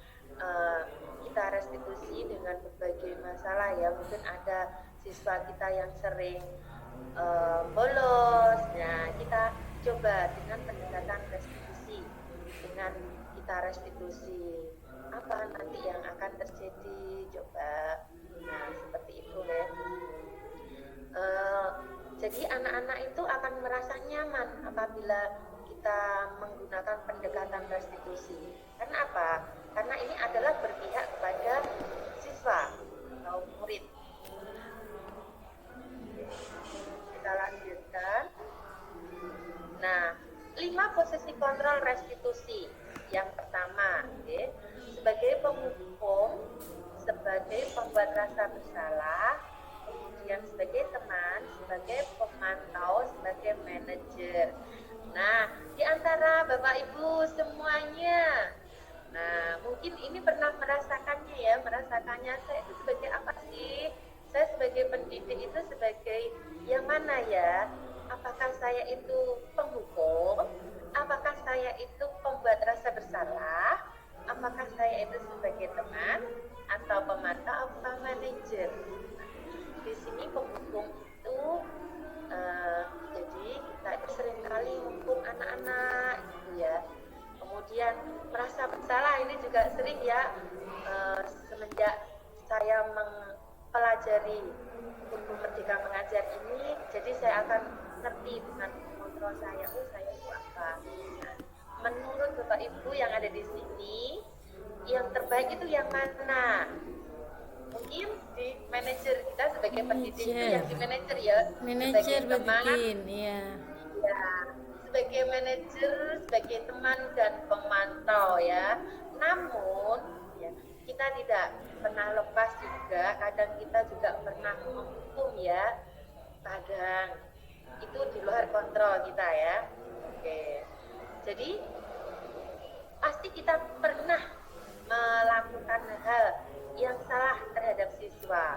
kita restitusi dengan berbagai masalah ya, mungkin ada siswa kita yang sering bolos. Nah, kita coba dengan pendekatan restitusi, dengan kita restitusi apa nanti yang akan terjadi, coba. Nah, seperti itu ya. Jadi anak-anak itu akan merasa nyaman apabila kita menggunakan pendekatan restitusi. Karena apa? Karena ini adalah berpihak kepada siswa atau murid. Kita lanjutkan. Nah, 5 posisi kontrol restitusi. Yang pertama, sebagai penghukum, sebagai pembuat rasa bersalah, kemudian sebagai teman, sebagai pemantau, sebagai manajer. Nah, di antara Bapak Ibu semuanya, nah mungkin ini pernah merasakannya ya, merasakannya saya itu sebagai apa sih? Saya sebagai pendidik itu sebagai yang mana ya? Apakah saya itu penghukum? Apakah saya itu pembuat rasa bersalah? Apakah saya itu sebagai teman atau pemantau atau manajer? Di sini penghukum itu jadi kita itu seringkali menghukum anak-anak gitu ya. Kemudian merasa bersalah ini juga sering ya, semenjak saya mempelajari buku Merdeka Mengajar ini, jadi saya akan ngerti dengan kontrol saya, saya itu apa. Nah, menurut Bapak Ibu yang ada di sini, yang terbaik itu yang mana? Mungkin di manajer kita sebagai pendidik itu yang di manajer ya, manajer sebagai teman, ya, sebagai manajer, sebagai teman dan pemantau ya. Namun ya, kita tidak pernah lepas juga, kadang kita juga pernah menghukum ya, kadang itu di luar kontrol kita ya. Oke, jadi pasti kita pernah melakukan hal yang salah terhadap siswa.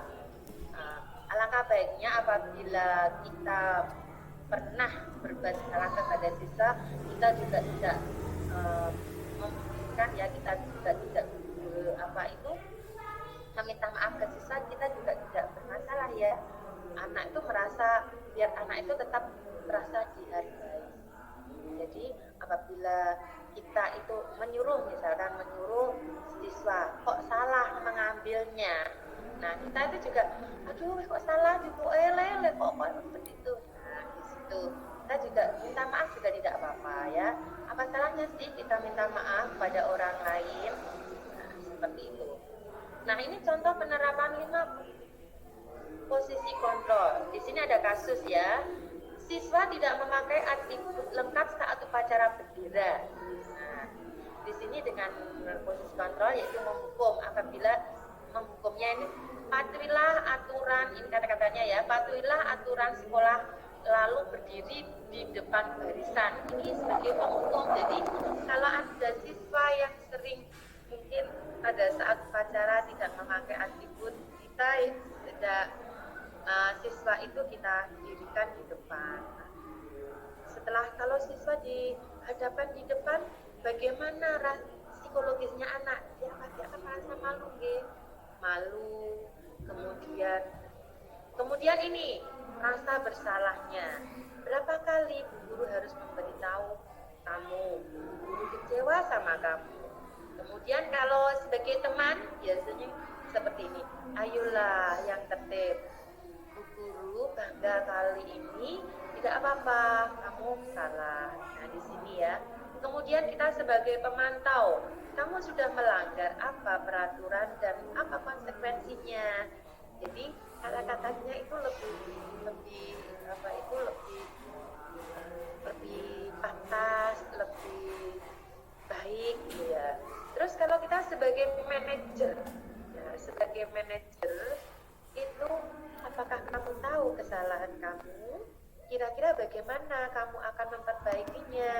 Alangkah baiknya apabila kita pernah berbuat salah kepada siswa, kita juga tidak memberikan ya, kita juga tidak meminta maaf ke siswa, kita juga tidak bermasalah ya. Anak itu merasa, biar anak itu tetap merasa dihargai. Jadi apabila kita itu menyuruh, misalkan menyuruh siswa kok salah mengambilnya, nah kita itu juga aduh kok salah ibu lele kok seperti itu. Nah di situ kita juga minta maaf juga tidak apa-apa ya. Apa salahnya sih kita minta maaf pada orang lain? Nah seperti itu. Nah ini contoh penerapan 5 posisi kontrol. Di sini ada kasus ya. Siswa tidak memakai atribut lengkap saat upacara bendera. Nah, di sini dengan posisi kontrol yaitu menghukum. Apabila menghukumnya ini patuhilah aturan, ini kata-katanya ya, patuhilah aturan sekolah lalu berdiri di depan barisan. Ini sebagai penghukum. Jadi kalau ada siswa yang sering mungkin pada saat upacara tidak memakai atribut, kita tidak siswa itu kita dirikan di depan. Setelah kalau siswa dihadapkan di depan, bagaimana psikologisnya anak? Dia akan merasa malu, malu. Kemudian ini rasa bersalahnya. Berapa kali guru harus memberitahu kamu, guru kecewa sama kamu. Kemudian kalau sebagai teman biasanya seperti ini, ayolah yang tertib. Guru bangga kali ini, tidak apa-apa, kamu salah. Nah di sini ya. Kemudian kita sebagai pemantau, kamu sudah melanggar apa peraturan dan apa konsekuensinya. Jadi kata-katanya itu lebih baik gitu ya. Terus kalau kita sebagai manajer, ya, sebagai manajer itu apakah kamu tahu kesalahan kamu? Kira-kira bagaimana kamu akan memperbaikinya?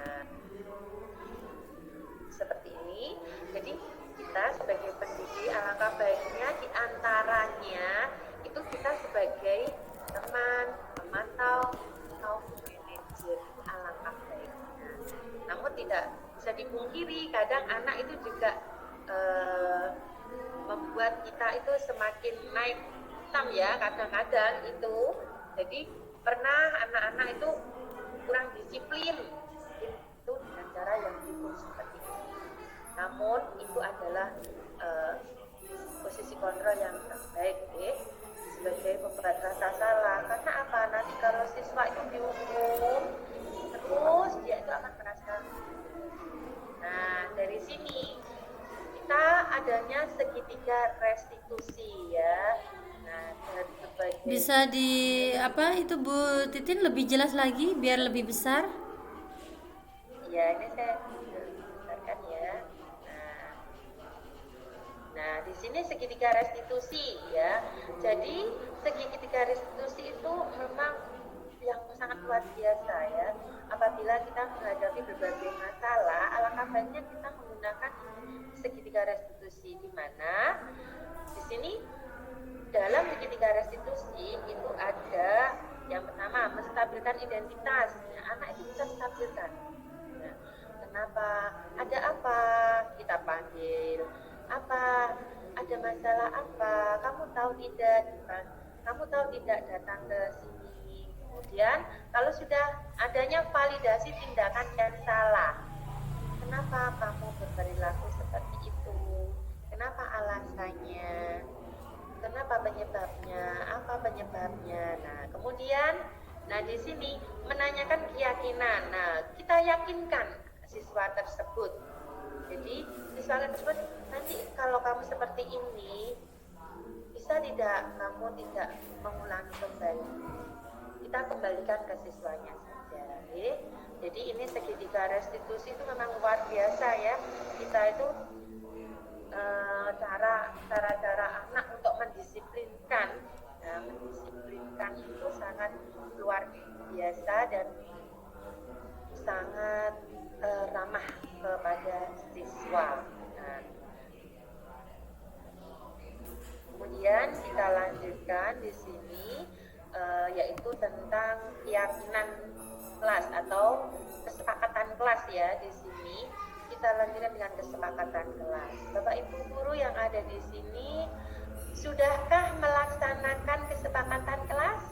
Nah, seperti ini. Jadi kita sebagai pendidik alangkah baiknya diantaranya itu kita sebagai teman, pemantau, atau manajer alangkah baiknya. Namun tidak bisa dipungkiri kadang anak itu juga membuat kita itu semakin naik hitam ya kadang-kadang itu. Jadi pernah anak-anak itu kurang disiplin itu dengan cara yang itu seperti ini. Namun itu adalah posisi kontrol yang terbaik sebagai pembuat rasa salah. Karena apa? Nanti kalau siswa itu dihukum terus dia itu akan merasa. Nah dari sini kita adanya segitiga restitusi ya. Nah dari berbagai Bisa di apa itu Bu Titin lebih jelas lagi biar lebih besar? ya ini saya besarkan ya. Nah, di sini segitiga restitusi ya. Jadi segitiga restitusi itu memang yang sangat luar biasa ya. Apabila kita menghadapi berbagai masalah, alangkah baiknya kita menggunakan segitiga restitusi di mana di sini dalam segitiga restitusi itu ada yang pertama menstabilkan identitas. Nah, anak itu bisa stabilkan. Nah, kenapa? Ada apa? Kita panggil. Apa? Ada masalah apa? Kamu tahu tidak? Kamu tahu tidak datang ke sini? Kemudian kalau sudah adanya validasi tindakan yang salah, kenapa kamu berperilaku seperti itu? Kenapa alasannya? Kenapa penyebabnya? Apa penyebabnya? Nah, kemudian, di sini menanyakan keyakinan. Nah, kita yakinkan siswa tersebut. Jadi, siswa tersebut nanti kalau kamu seperti ini, bisa tidak kamu tidak mengulangi kembali? Kita kembalikan ke siswanya saja. Jadi ini segitiga restitusi itu memang luar biasa ya. Kita itu cara-cara anak untuk mendisiplinkan, mendisiplinkan itu sangat luar biasa dan sangat ramah kepada siswa. Nah, kemudian kita lanjutkan di sini yaitu tentang keyakinan kelas atau kesepakatan kelas ya. Di sini kita lanjutkan dengan kesepakatan kelas. Bapak Ibu guru yang ada di sini, sudahkah melaksanakan kesepakatan kelas?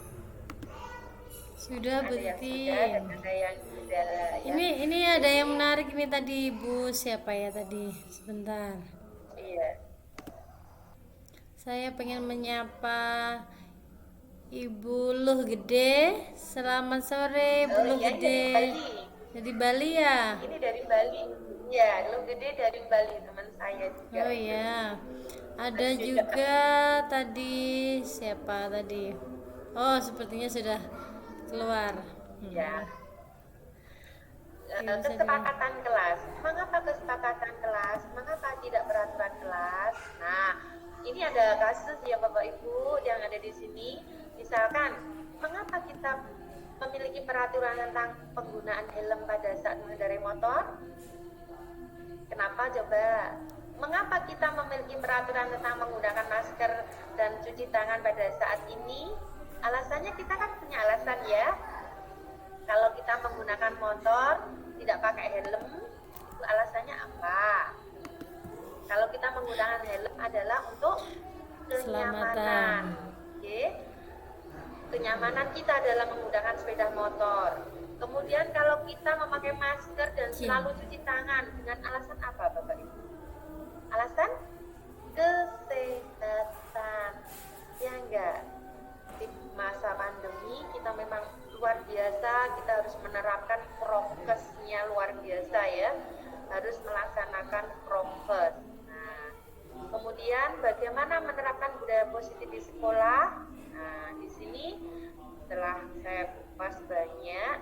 Sudah Ada yang betul. sudah dan ada yang tidak ya. Ini ada yang menarik ini tadi Ibu siapa ya tadi? Sebentar. Iya. Saya pengen menyapa Ibu Luh Gede. Selamat sore Ibu Luh Iya, Gede. Dari Bali ya? Ini dari Bali. Ya, Luh Gede dari Bali, teman saya juga. Oh ya. Ada juga tadi siapa tadi? Oh, sepertinya sudah keluar. Ya. Kesepakatan kelas. Mengapa kesepakatan kelas? Mengapa tidak peraturan kelas? Nah, ini ada kasus ya Bapak Ibu yang ada di sini. Misalkan, mengapa kita memiliki peraturan tentang penggunaan helm pada saat mengendarai motor? Kenapa coba? Mengapa kita memiliki peraturan tentang menggunakan masker dan cuci tangan pada saat ini? Alasannya kita kan punya alasan ya. Kalau kita menggunakan motor tidak pakai helm, itu alasannya apa? Kalau kita menggunakan helm adalah untuk kenyamanan. Oke. Kenyamanan kita dalam menggunakan sepeda motor. Kemudian kalau kita memakai masker dan selalu cuci tangan dengan alasan apa Bapak Ibu? Alasan kesehatan. Ya enggak? Di masa pandemi kita memang luar biasa, kita harus menerapkan prokesnya luar biasa ya. Harus melaksanakan prokes. Nah, kemudian bagaimana menerapkan budaya positif di sekolah? Nah, di sini setelah saya kupas banyak,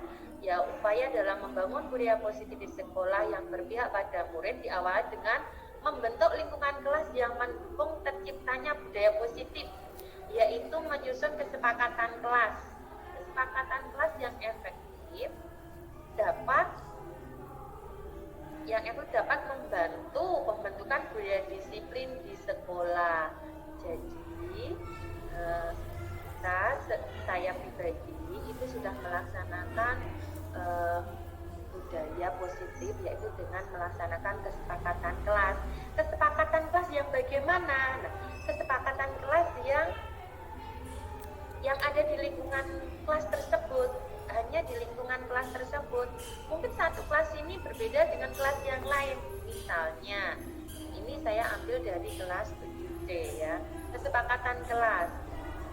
Ya, upaya dalam membangun budaya positif di sekolah yang berpihak pada murid diawali dengan membentuk lingkungan kelas yang mendukung terciptanya budaya positif, yaitu menyusun kesepakatan kelas. Kesepakatan kelas yang efektif dapat membantu pembentukan budaya disiplin di sekolah. Jadi saya pribadi itu sudah melaksanakan budaya positif, yaitu dengan melaksanakan kesepakatan kelas. Kesepakatan kelas yang bagaimana? Nah, kesepakatan kelas yang ada di lingkungan kelas tersebut, hanya di lingkungan kelas tersebut. Mungkin satu kelas ini berbeda dengan kelas yang lain. Misalnya, ini saya ambil dari kelas 7C ya. Kesepakatan kelas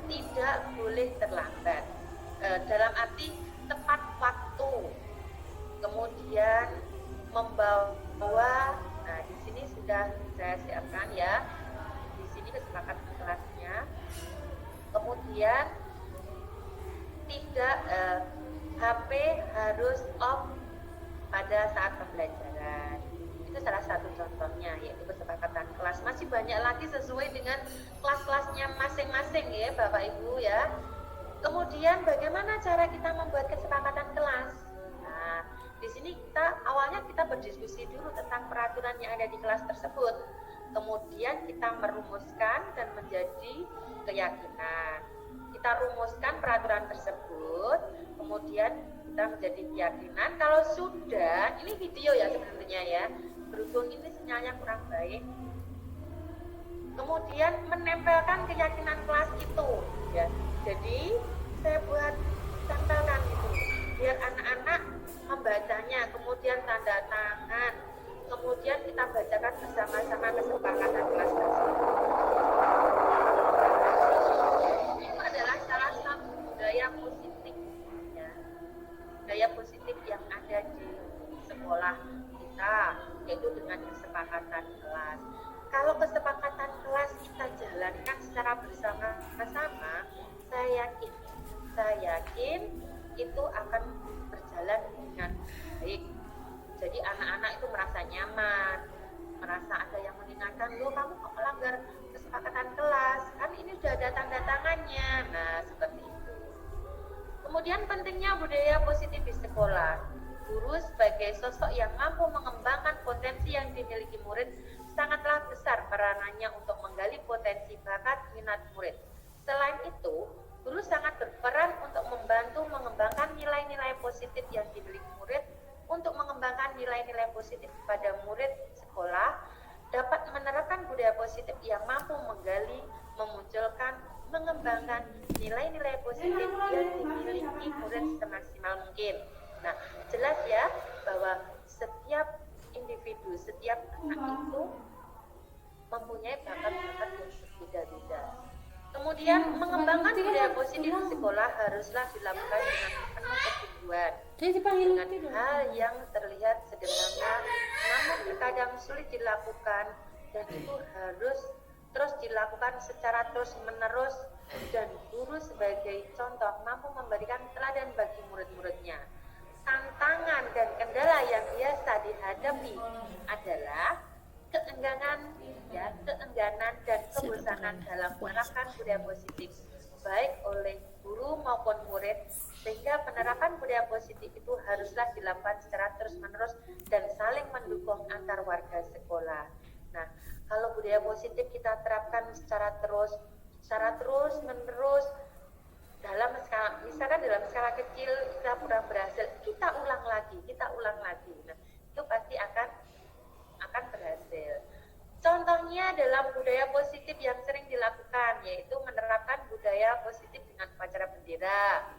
tidak boleh terlambat. Dalam arti tepat waktu. Kemudian membawa, nah di sini sudah saya siapkan ya. Di sini kesepakatan kelasnya. Kemudian tidak HP harus off pada saat pembelajaran. Itu salah satu contohnya, yaitu kesepakatan kelas. Masih banyak lagi sesuai dengan kelas-kelasnya masing-masing ya Bapak Ibu ya. Kemudian bagaimana cara kita membuat kesepakatan kelas? Nah, di sini awalnya kita berdiskusi dulu tentang peraturan yang ada di kelas tersebut. Kemudian kita merumuskan dan menjadi keyakinan. Kita rumuskan peraturan tersebut, kemudian kita menjadi keyakinan. Kalau sudah, ini video ya sebenarnya ya, berhubung ini sinyalnya kurang baik. Kemudian menempelkan keyakinan kelas itu, ya. Jadi saya buat tempelkan itu, biar anak-anak membacanya, kemudian tanda tangan, kemudian kita bacakan bersama-sama kesepakatan kelas tersebut. Itu adalah salah satu budaya positif ya. Budaya positif yang ada di sekolah kita, yaitu dengan kesepakatan kelas. Kalau kesepakatan kelas kita jalankan secara bersama-sama, saya yakin itu akan berjalan dengan baik. Jadi anak-anak itu merasa nyaman, merasa ada yang mengingatkan, loh kamu kok melanggar kesepakatan kelas, kan ini sudah ada tanda tangannya. Nah, seperti itu. Kemudian pentingnya budaya positif di sekolah. Guru sebagai sosok yang mampu mengembangkan potensi yang dimiliki murid sangatlah besar peranannya untuk menggali potensi bakat minat murid. Selain itu, guru sangat berperan untuk membantu mengembangkan nilai-nilai positif yang dimiliki murid. Untuk mengembangkan nilai-nilai positif pada murid sekolah, dapat menerapkan budaya positif yang mampu menggali, memunculkan, mengembangkan nilai-nilai positif yang dimiliki murid semaksimal mungkin. Nah, jelas ya bahwa setiap individu, setiap anak itu mempunyai bakat-bakat yang berbeda-beda. Kemudian mengembangkan budaya positif di sekolah haruslah dilakukan dengan penuh kesungguhan, dengan hal yang terlihat sederhana namun terkadang sulit dilakukan, dan itu harus terus dilakukan secara terus-menerus, dan guru sebagai contoh mampu memberikan teladan bagi murid-muridnya. Tantangan dan kendala yang biasa dihadapi adalah keengganan dan kebosanan dalam menerapkan budaya positif, baik oleh guru maupun murid, sehingga penerapan budaya positif itu haruslah dilakukan secara terus-menerus dan saling mendukung antar warga sekolah. Nah, kalau budaya positif kita terapkan secara terus-menerus dalam skala, misalkan dalam skala kecil kita kurang berhasil, kita ulang lagi. Nah, itu pasti akan berhasil. Contohnya dalam budaya positif yang sering dilakukan, yaitu menerapkan budaya positif dengan upacara bendera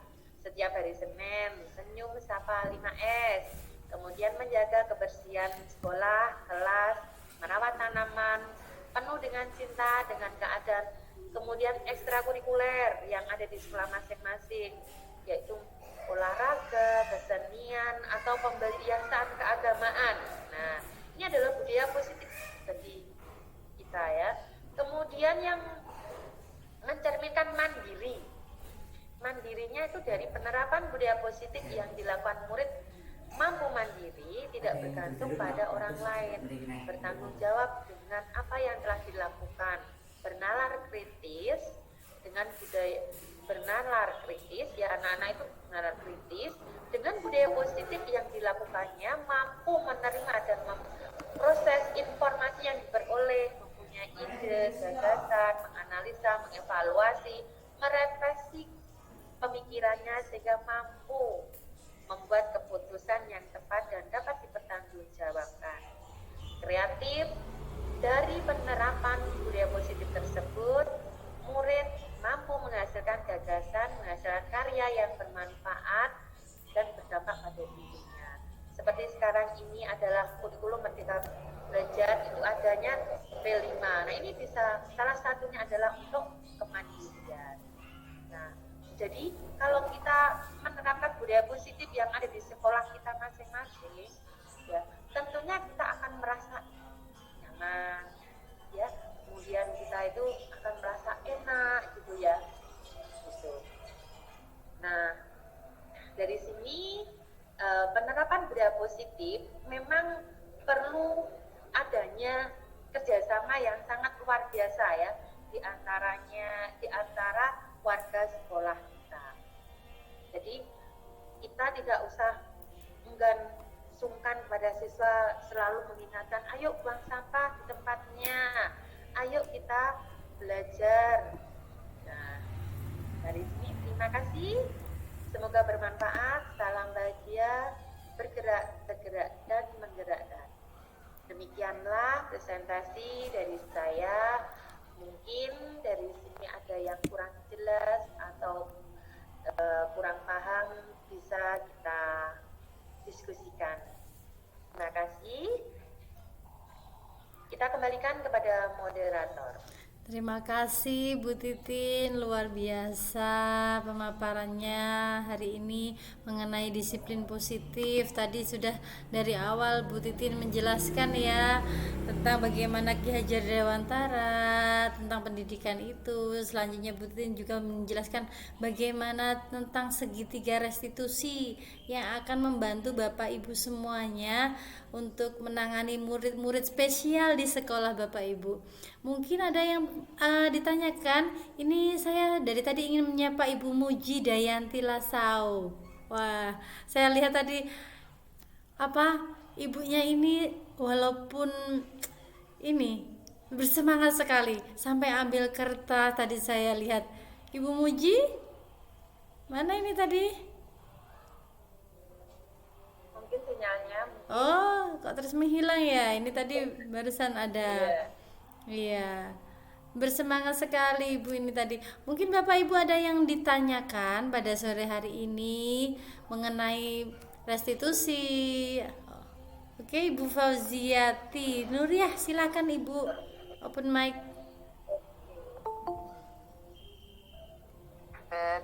setiap hari Senin, senyum sapa 5S, kemudian menjaga kebersihan sekolah, kelas, merawat tanaman, penuh dengan cinta, dengan keadaan. Kemudian ekstrakurikuler yang ada di sekolah masing-masing, yaitu olahraga, kesenian, atau pemberian keagamaan. Nah, ini adalah budaya positif bagi kita ya. Kemudian yang mencerminkan mandiri. mandirinya itu dari penerapan budaya positif yang dilakukan murid mampu mandiri, tidak bergantung pada orang lain, bertanggung jawab dengan apa yang telah dilakukan, bernalar kritis dengan budaya bernalar kritis, ya anak-anak itu bernalar kritis dengan budaya positif yang dilakukannya, mampu menerima dan proses informasi yang diperoleh, mempunyai ide, gagasan, menganalisa, mengevaluasi, merefleksi pemikirannya sehingga mampu membuat keputusan yang tepat dan dapat dipertanggungjawabkan. Kreatif, dari penerapan budaya positif tersebut, murid mampu menghasilkan gagasan, menghasilkan karya yang bermanfaat dan berdampak pada dirinya. Seperti sekarang ini adalah kurikulum Merdeka Belajar, itu adanya P5. Nah, ini bisa salah satunya adalah untuk kemandirian. Nah, jadi kalau kita menerapkan budaya positif yang ada di sekolah kita masing-masing, ya tentunya kita akan merasa nyaman, ya. Kemudian kita itu akan merasa enak, gitu ya. Gitu. Nah, dari sini penerapan budaya positif memang perlu adanya kerjasama yang sangat luar biasa ya di antara warga sekolah kita. Jadi kita tidak usah enggan sungkan pada siswa, selalu mengingatkan, ayo buang sampah di tempatnya, ayo kita belajar. Nah, dari sini terima kasih, semoga bermanfaat, salam bahagia, bergerak, tergerak, dan menggerakkan. Demikianlah presentasi dari saya. Mungkin dari sini ada yang kurang jelas atau kurang paham, bisa kita diskusikan. Terima kasih. Kita kembalikan kepada moderator. Terima kasih Bu Titin, luar biasa pemaparannya hari ini mengenai disiplin positif. Tadi sudah dari awal Bu Titin menjelaskan ya tentang bagaimana Ki Hajar Dewantara, tentang pendidikan itu. Selanjutnya Bu Titin juga menjelaskan bagaimana tentang segitiga restitusi yang akan membantu Bapak Ibu semuanya untuk menangani murid-murid spesial di sekolah Bapak Ibu. Mungkin ada yang ditanyakan, ini saya dari tadi ingin menyapa Ibu Muji Dayanti Lasau. Wah, saya lihat tadi ibunya ini walaupun ini bersemangat sekali sampai ambil kertas. Tadi saya lihat Ibu Muji, mana ini tadi? Mungkin sinyalnya. Oh, kok terus menghilang ya? Ini tadi barusan ada. Iya. Bersemangat sekali Ibu ini tadi. Mungkin Bapak Ibu ada yang ditanyakan pada sore hari ini mengenai restitusi. Oke, Ibu Fauziati Nuriyah, silakan Ibu, open mic.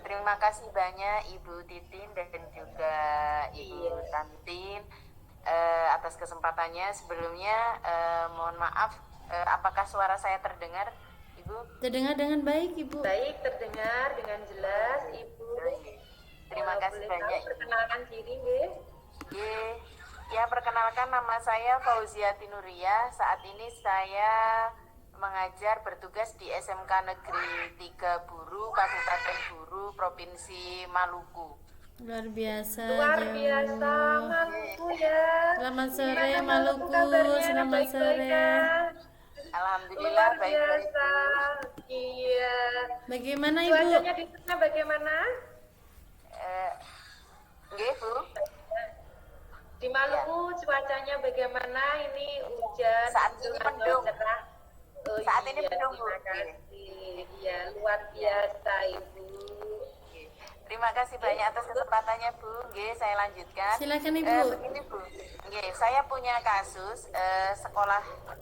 Terima kasih banyak Ibu Titin dan juga Ibu Tantin atas kesempatannya. Sebelumnya mohon maaf, apakah suara saya terdengar, Ibu? Terdengar dengan baik, Ibu. Baik, terdengar dengan jelas, Ibu. Terima kasih banyak. Perkenalkan diri, nggih. Ya, perkenalkan, nama saya Fauziati Nuriyah. Saat ini saya mengajar bertugas di SMK Negeri 3 Buru, Kabupaten Buru, Provinsi Maluku. Luar biasa. Luar biasa, Maluku ya. Selamat sore Maluku, selamat sore. Alhamdulillah baik. Biasa. Iya. Bagaimana Ibu? Cuacanya di sana bagaimana? Nggih, Bu. Di Maluku cuacanya bagaimana? Ini hujan. Saat ini mendung. Cerah. Oh, Saat ini mendung, Bu. Terima kasih. Iya, luar biasa Ibu. Terima kasih banyak atas kesempatannya, Bu. Nggih, saya lanjutkan. Silakan Ibu. Begini, Bu. Nggih, saya punya kasus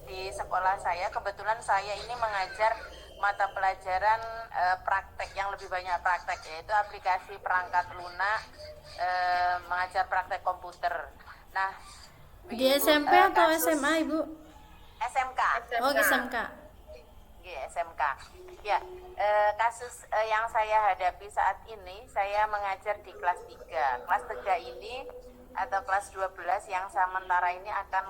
di sekolah saya. Kebetulan saya ini mengajar mata pelajaran praktek yang lebih banyak praktek, yaitu aplikasi perangkat lunak, mengajar praktek komputer. Nah, Di SMP atau SMA Ibu? SMK. Oh, SMK. SMK. Ya, kasus yang saya hadapi saat ini, saya mengajar di kelas 3. Kelas 3 ini atau kelas 12 yang sementara ini akan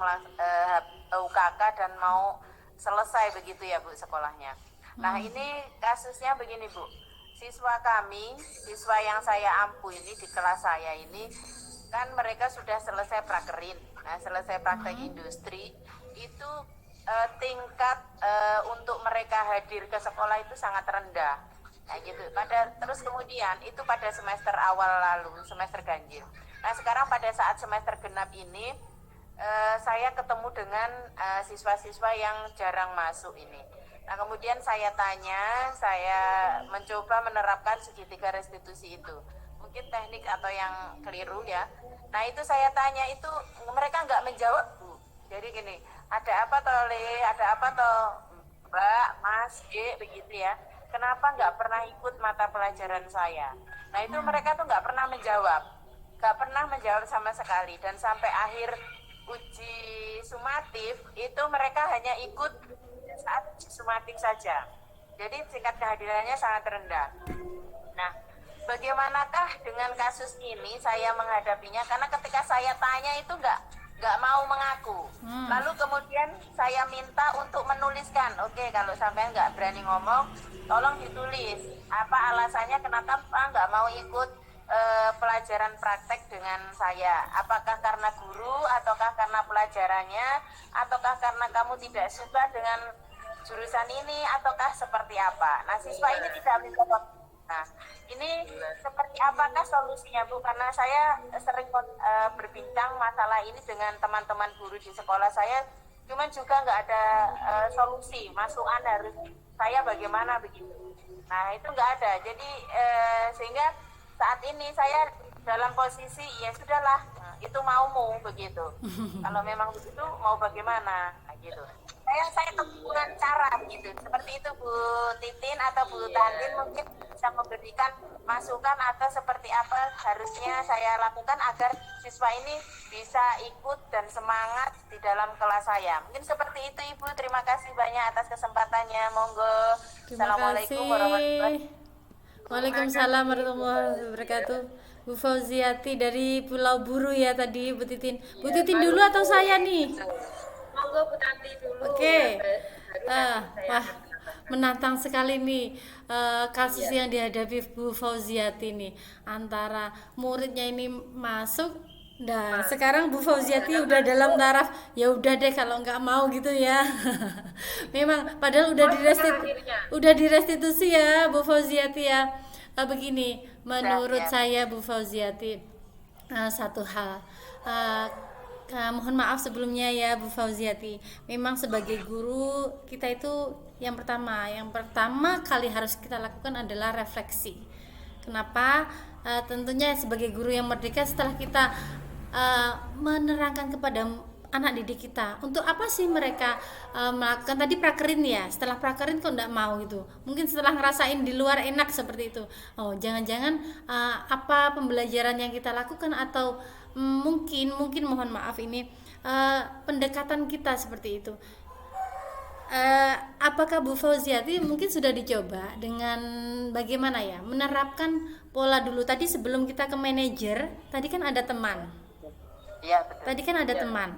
UKK dan mau selesai begitu ya Bu sekolahnya. Nah ini kasusnya begini Bu, siswa kami, siswa yang saya ampu ini di kelas saya ini, kan mereka sudah selesai prakerin. Nah selesai praktek industri, itu tingkat untuk mereka hadir ke sekolah itu sangat rendah. Nah gitu. Terus kemudian itu pada semester awal lalu, semester ganjil. Nah sekarang pada saat semester genap ini, saya ketemu dengan siswa-siswa yang jarang masuk ini. Nah kemudian saya tanya, saya mencoba menerapkan segitiga restitusi itu. Mungkin teknik atau yang keliru ya. Nah itu saya tanya, itu mereka nggak menjawab Bu. Jadi gini, ada apa toh Le, ada apa toh Mbak, Mas, G, begitu ya. Kenapa nggak pernah ikut mata pelajaran saya? Nah itu mereka tuh nggak pernah menjawab. Nggak pernah menjawab sama sekali. Dan sampai akhir uji sumatif itu mereka hanya ikut saat uji sumatif saja. Jadi tingkat kehadirannya sangat rendah. Nah, bagaimanakah dengan kasus ini saya menghadapinya? Karena ketika saya tanya itu nggak mau mengaku. Lalu kemudian saya minta untuk menuliskan. Oke, kalau sampai nggak berani ngomong, tolong ditulis. Apa alasannya kenapa nggak mau ikut pelajaran praktek dengan saya? Apakah karena guru, ataukah karena pelajarannya, ataukah karena kamu tidak suka dengan jurusan ini, ataukah seperti apa? Nah, siswa ini tidak menjawab. Nah, ini seperti apakah solusinya Bu? Karena saya sering berbincang masalah ini dengan teman-teman guru di sekolah saya, cuman juga nggak ada solusi, masukan harus saya bagaimana begitu. Nah, itu nggak ada. Jadi sehingga saat ini saya dalam posisi ya sudahlah, itu maumu begitu. Kalau memang begitu mau bagaimana gitu. Saya temukan cara begitu. Seperti itu Bu Titin atau Bu Tantin mungkin bisa memberikan masukan atau seperti apa harusnya saya lakukan agar siswa ini bisa ikut dan semangat di dalam kelas saya. Mungkin seperti itu Ibu. Terima kasih banyak atas kesempatannya. Monggo. Assalamualaikum warahmatullahi wabarakatuh. Waalaikumsalam warahmatullahi wabarakatuh. Bu Fauziati dari Pulau Buru ya tadi Bu Titin. Bu Titin dulu atau saya nih? Monggo Bu Tanti dulu. Oke. Wah, menantang sekali nih kasus yang dihadapi Bu Fauziati nih. Antara muridnya ini masuk, nah sekarang Bu Fauziati udah dalam taraf ya udah deh kalau nggak mau gitu ya. Memang padahal udah direstitusi ya Bu Fauziati ya. Begini, menurut saya Bu Fauziati, satu hal, mohon maaf sebelumnya ya Bu Fauziati, memang sebagai guru kita itu yang pertama kali harus kita lakukan adalah refleksi. Kenapa? Tentunya sebagai guru yang merdeka, setelah kita menerangkan kepada anak didik kita untuk apa sih mereka melakukan tadi prakerin ya, setelah prakerin kok enggak mau gitu, mungkin setelah ngerasain di luar enak seperti itu, oh jangan-jangan apa pembelajaran yang kita lakukan atau mungkin mohon maaf ini pendekatan kita seperti itu. Apakah Bu Fauziati mungkin sudah dicoba dengan bagaimana ya menerapkan pola dulu tadi sebelum kita ke manajer, tadi kan ada teman. Iya, betul. Tadi kan ada teman.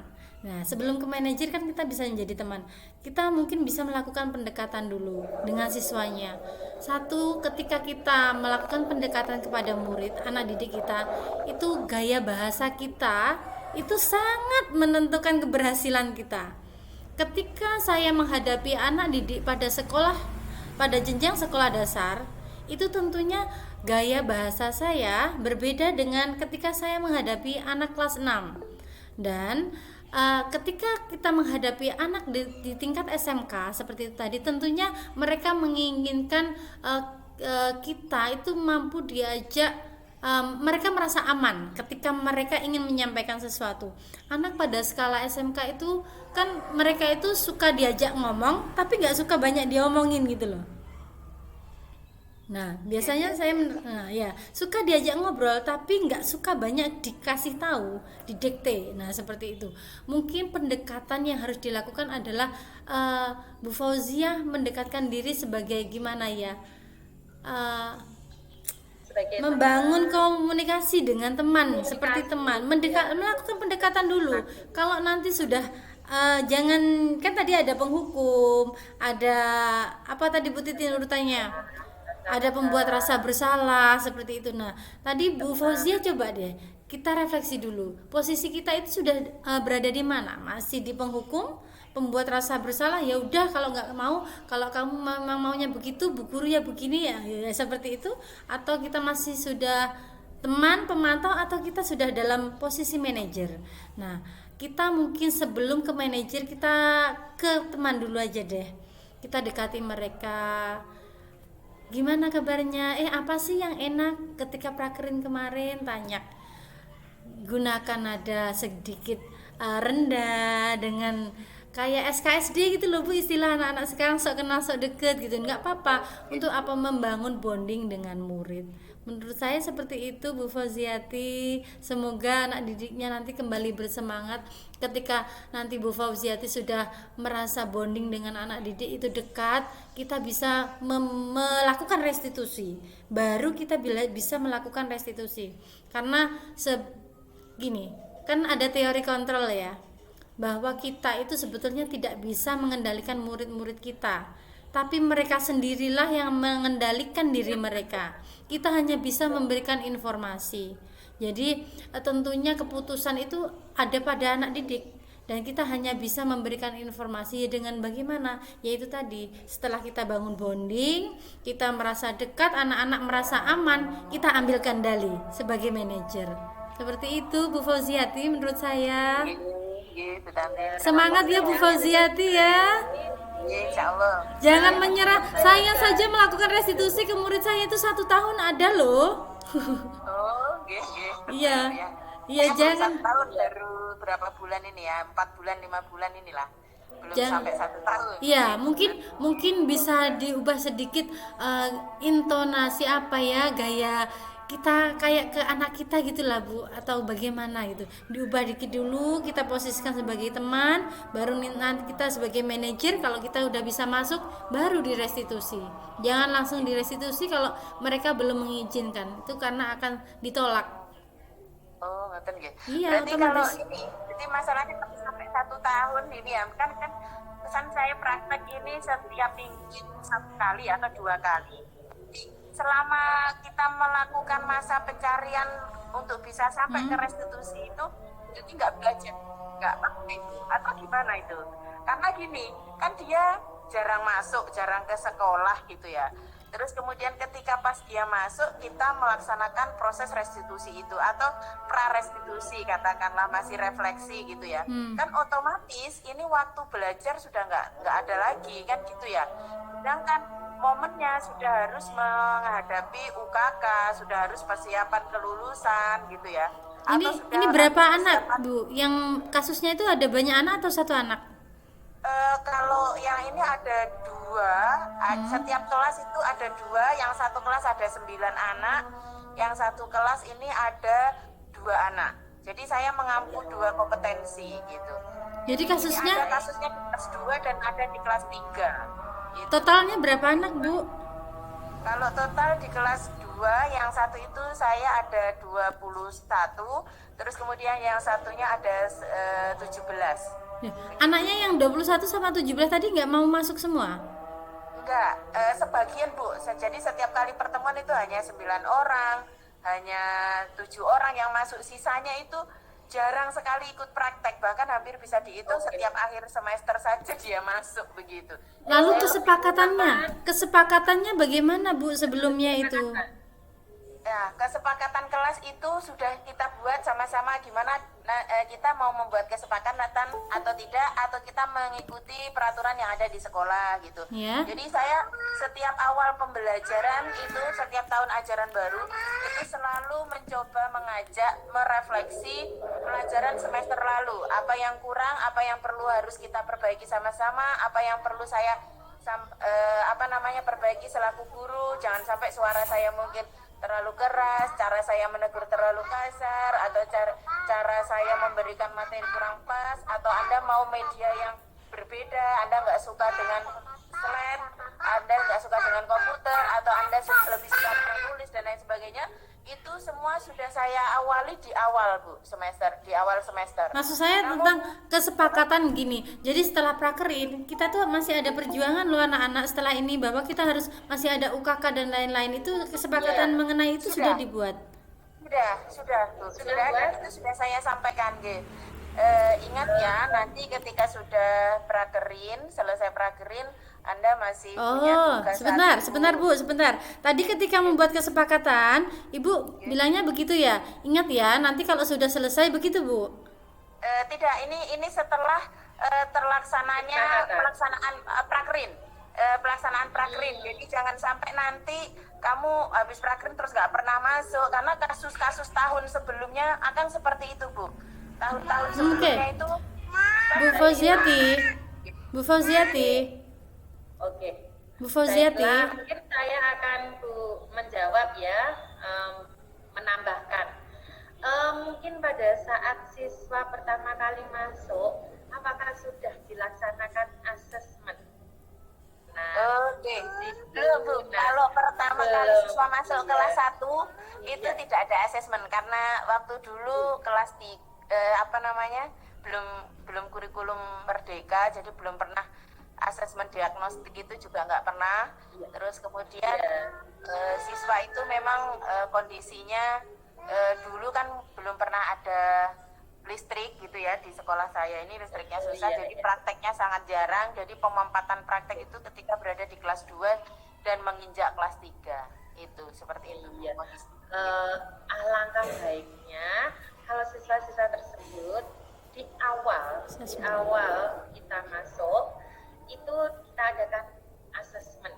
Nah, sebelum ke manajer kan kita bisa menjadi teman. Kita mungkin bisa melakukan pendekatan dulu dengan siswanya. Satu, ketika kita melakukan pendekatan kepada murid, anak didik kita, itu gaya bahasa kita itu sangat menentukan keberhasilan kita. Ketika saya menghadapi anak didik pada jenjang sekolah dasar, itu tentunya gaya bahasa saya berbeda dengan ketika saya menghadapi anak kelas 6. Dan ketika kita menghadapi anak di tingkat SMK seperti itu tadi, tentunya mereka menginginkan kita itu mampu diajak, mereka merasa aman ketika mereka ingin menyampaikan sesuatu. Anak pada skala SMK itu kan mereka itu suka diajak ngomong tapi nggak suka banyak diomongin gitu loh. Nah, biasanya saya ya suka diajak ngobrol tapi nggak suka banyak dikasih tahu, didikte. Nah, seperti itu. Mungkin pendekatan yang harus dilakukan adalah Bu Fauziah mendekatkan diri sebagai gimana ya? Eh, Sebagai membangun teman, komunikasi dengan teman seperti teman melakukan pendekatan dulu. Kalau nanti sudah jangan, kan tadi ada penghukum, ada apa tadi Bu Titin urutannya, ada pembuat rasa bersalah seperti itu. Nah, tadi Bu Fauzia coba deh kita refleksi dulu, posisi kita itu sudah berada di mana, masih di penghukum, pembuat rasa bersalah, ya udah kalau nggak mau, kalau kamu memang maunya begitu, Bu Guru ya begini ya, ya seperti itu, atau kita masih sudah teman pemantau, atau kita sudah dalam posisi manajer. Nah, kita mungkin sebelum ke manajer kita ke teman dulu aja deh, kita dekati mereka, gimana kabarnya, apa sih yang enak ketika prakerin kemarin, tanya, gunakan nada sedikit rendah dengan kayak SKSD gitu loh Bu, istilah anak-anak sekarang sok kenal sok deket gitu, nggak apa-apa, untuk apa, membangun bonding dengan murid. Menurut saya seperti itu Bu Fauziati. Semoga anak didiknya nanti kembali bersemangat ketika nanti Bu Fauziati sudah merasa bonding dengan anak didik itu dekat, kita bisa melakukan restitusi, baru kita bisa melakukan restitusi. Karena gini, kan ada teori kontrol ya, bahwa kita itu sebetulnya tidak bisa mengendalikan murid-murid kita, tapi mereka sendirilah yang mengendalikan diri mereka. Kita hanya bisa memberikan informasi. Jadi tentunya keputusan itu ada pada anak didik, dan kita hanya bisa memberikan informasi dengan bagaimana, yaitu tadi, setelah kita bangun bonding, kita merasa dekat, anak-anak merasa aman, kita ambil kendali sebagai manajer. Seperti itu Bu Fauziati menurut saya. Gitu, Tante. Semangat ya Bu Fauziati ya. Insya Allah. Jangan menyerah. Saya saja melakukan restitusi ke murid saya itu 1 tahun ada loh. Oh, Iya. ya. Iya, jangan. 1 tahun baru berapa bulan ini ya? 4 bulan, 5 bulan inilah. Belum Jangan. sampai 1 tahun. Iya, mungkin bisa diubah sedikit intonasi apa ya, gaya kita kayak ke anak kita gitulah Bu, atau bagaimana gitu, diubah dikit dulu, kita posisikan sebagai teman, baru nanti kita sebagai manajer, kalau kita udah bisa masuk baru direstitusi. Jangan langsung direstitusi kalau mereka belum mengizinkan, itu karena akan ditolak. Oh, ngerti nggih. Iya, Berarti kalau otomatis. ini, jadi masalahnya sampai 1 tahun ini ya, kan pesan saya praktek ini setiap minggu 1 kali atau 2 kali. Selama kita melakukan masa pencarian untuk bisa sampai ke restitusi itu, jadi nggak belajar, nggak pakai itu, atau gimana itu? Karena gini, kan dia jarang masuk, jarang ke sekolah gitu ya. Terus kemudian ketika pas dia masuk, kita melaksanakan proses restitusi itu atau pra-restitusi, katakanlah masih refleksi gitu ya. Kan otomatis ini waktu belajar sudah nggak ada lagi kan gitu ya. Sedangkan momennya sudah harus menghadapi UKK, sudah harus persiapan kelulusan gitu ya. Ini berapa anak Bu? Yang kasusnya itu ada banyak anak atau 1 anak? Kalau yang ini ada 2, setiap kelas itu ada 2, yang satu kelas ada 9 anak, yang satu kelas ini ada 2 anak. Jadi saya mengampu 2 kompetensi gitu. Jadi kasusnya Ada kasusnya di kelas 2 dan ada di kelas 3. Gitu. totalnya berapa anak Bu? Kalau total di kelas 2, yang satu itu saya ada 21, terus kemudian yang satunya ada 17. Ya, anaknya yang 21 sama 17 tadi nggak mau masuk semua? Enggak, sebagian Bu. Jadi setiap kali pertemuan itu hanya 9 orang, hanya 7 orang yang masuk. Sisanya itu jarang sekali ikut praktek, bahkan hampir bisa dihitung setiap akhir semester saja dia masuk begitu. Lalu kesepakatannya bagaimana Bu sebelumnya itu? Ya, kesepakatan kelas itu sudah kita buat sama-sama gimana kita mau membuat kesepakatan atau tidak, atau kita mengikuti peraturan yang ada di sekolah gitu. Ya. Jadi saya setiap awal pembelajaran itu, setiap tahun ajaran baru itu selalu mencoba mengajak merefleksi pelajaran semester lalu, apa yang kurang, apa yang perlu harus kita perbaiki sama-sama, apa yang perlu saya perbaiki selaku guru, jangan sampai suara saya mungkin terlalu keras, cara saya menegur terlalu kasar, atau cara saya memberikan materi kurang pas, atau Anda mau media yang berbeda, Anda nggak suka dengan slide, Anda nggak suka dengan komputer, atau Anda lebih suka menulis dan lain sebagainya. Itu semua sudah saya awali di awal di awal semester. Maksud saya tentang kesepakatan gini. Jadi setelah prakerin kita tuh masih ada perjuangan loh anak-anak setelah ini, bahwa kita harus masih ada UKK dan lain-lain. Itu kesepakatan mengenai itu sudah dibuat. Sudah ada, itu sudah saya sampaikan gitu. Ingat ya, nanti ketika sudah selesai prakerin, Anda masih punya tugas. Sebentar. Tadi ketika membuat kesepakatan, Ibu bilangnya begitu ya. Ingat ya, nanti kalau sudah selesai begitu, Bu. Tidak, ini setelah pelaksanaan prakerin. Pelaksanaan prakerin. Jadi jangan sampai nanti kamu habis prakerin terus nggak pernah masuk, karena kasus-kasus tahun sebelumnya akan seperti itu, Bu. Tahun-tahun sebelumnya itu. Bu Fauziati. Oke. Bu Fauziati. Mungkin saya akan menjawab ya, menambahkan. Mungkin pada saat siswa pertama kali masuk, apakah sudah dilaksanakan asesmen? Oke. Bu. Kalau pertama kali siswa masuk kelas 1 itu tidak ada asesmen, karena waktu dulu kelas 3 belum kurikulum merdeka, jadi belum pernah asesmen diagnostik, itu juga nggak pernah. Terus kemudian siswa itu memang kondisinya dulu kan belum pernah ada listrik gitu ya di sekolah saya ini, listriknya susah, jadi prakteknya sangat jarang. Jadi pemampatan praktek itu ketika berada di kelas 2 dan menginjak kelas 3 itu seperti itu. Alangkah baiknya kalau siswa-siswa tersebut di awal kita masuk itu kita adakan asesmen.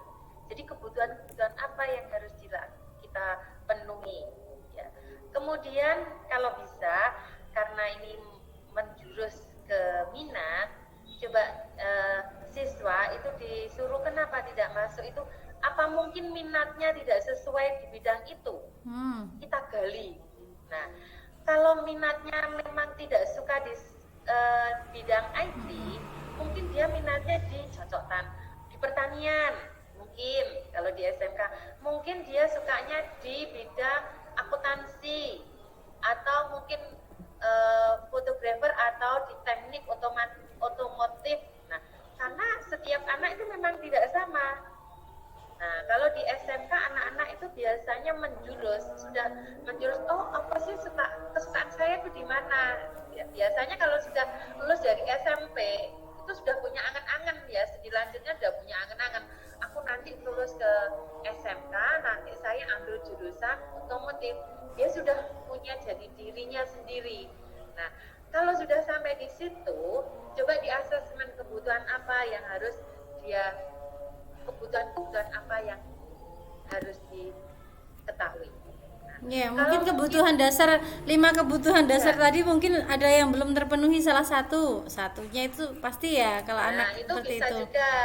Jadi kebutuhan apa yang harus kita penuhi ya. Kemudian kalau bisa, karena ini menjurus ke minat, coba siswa itu disuruh kenapa tidak masuk itu, apa mungkin minatnya tidak sesuai di bidang itu, kita gali. Nah, kalau minatnya memang tidak suka di bidang IT, mungkin dia minatnya di pertanian, mungkin kalau di SMK, mungkin dia sukanya di bidang akuntansi, atau mungkin fotografer, atau di teknik otomotif. Nah, karena setiap anak itu memang tidak sama. Nah, kalau di SMK anak-anak itu biasanya menjurus, apa sih kesukaan saya itu di mana? Ya, biasanya kalau sudah lulus dari SMP itu sudah punya angan-angan ya, selanjutnya sudah punya angan-angan. Aku nanti lulus ke SMK, nanti saya ambil jurusan otomotif. Dia sudah punya jadi dirinya sendiri. Nah, kalau sudah sampai di situ, coba di asesmen kebutuhan apa yang harus dia, kebutuhan apa yang harus diketahui. Ya, mungkin kebutuhan dasar 5 kebutuhan dasar tadi mungkin ada yang belum terpenuhi salah satunya itu pasti ya kalau anak itu seperti bisa itu. Juga.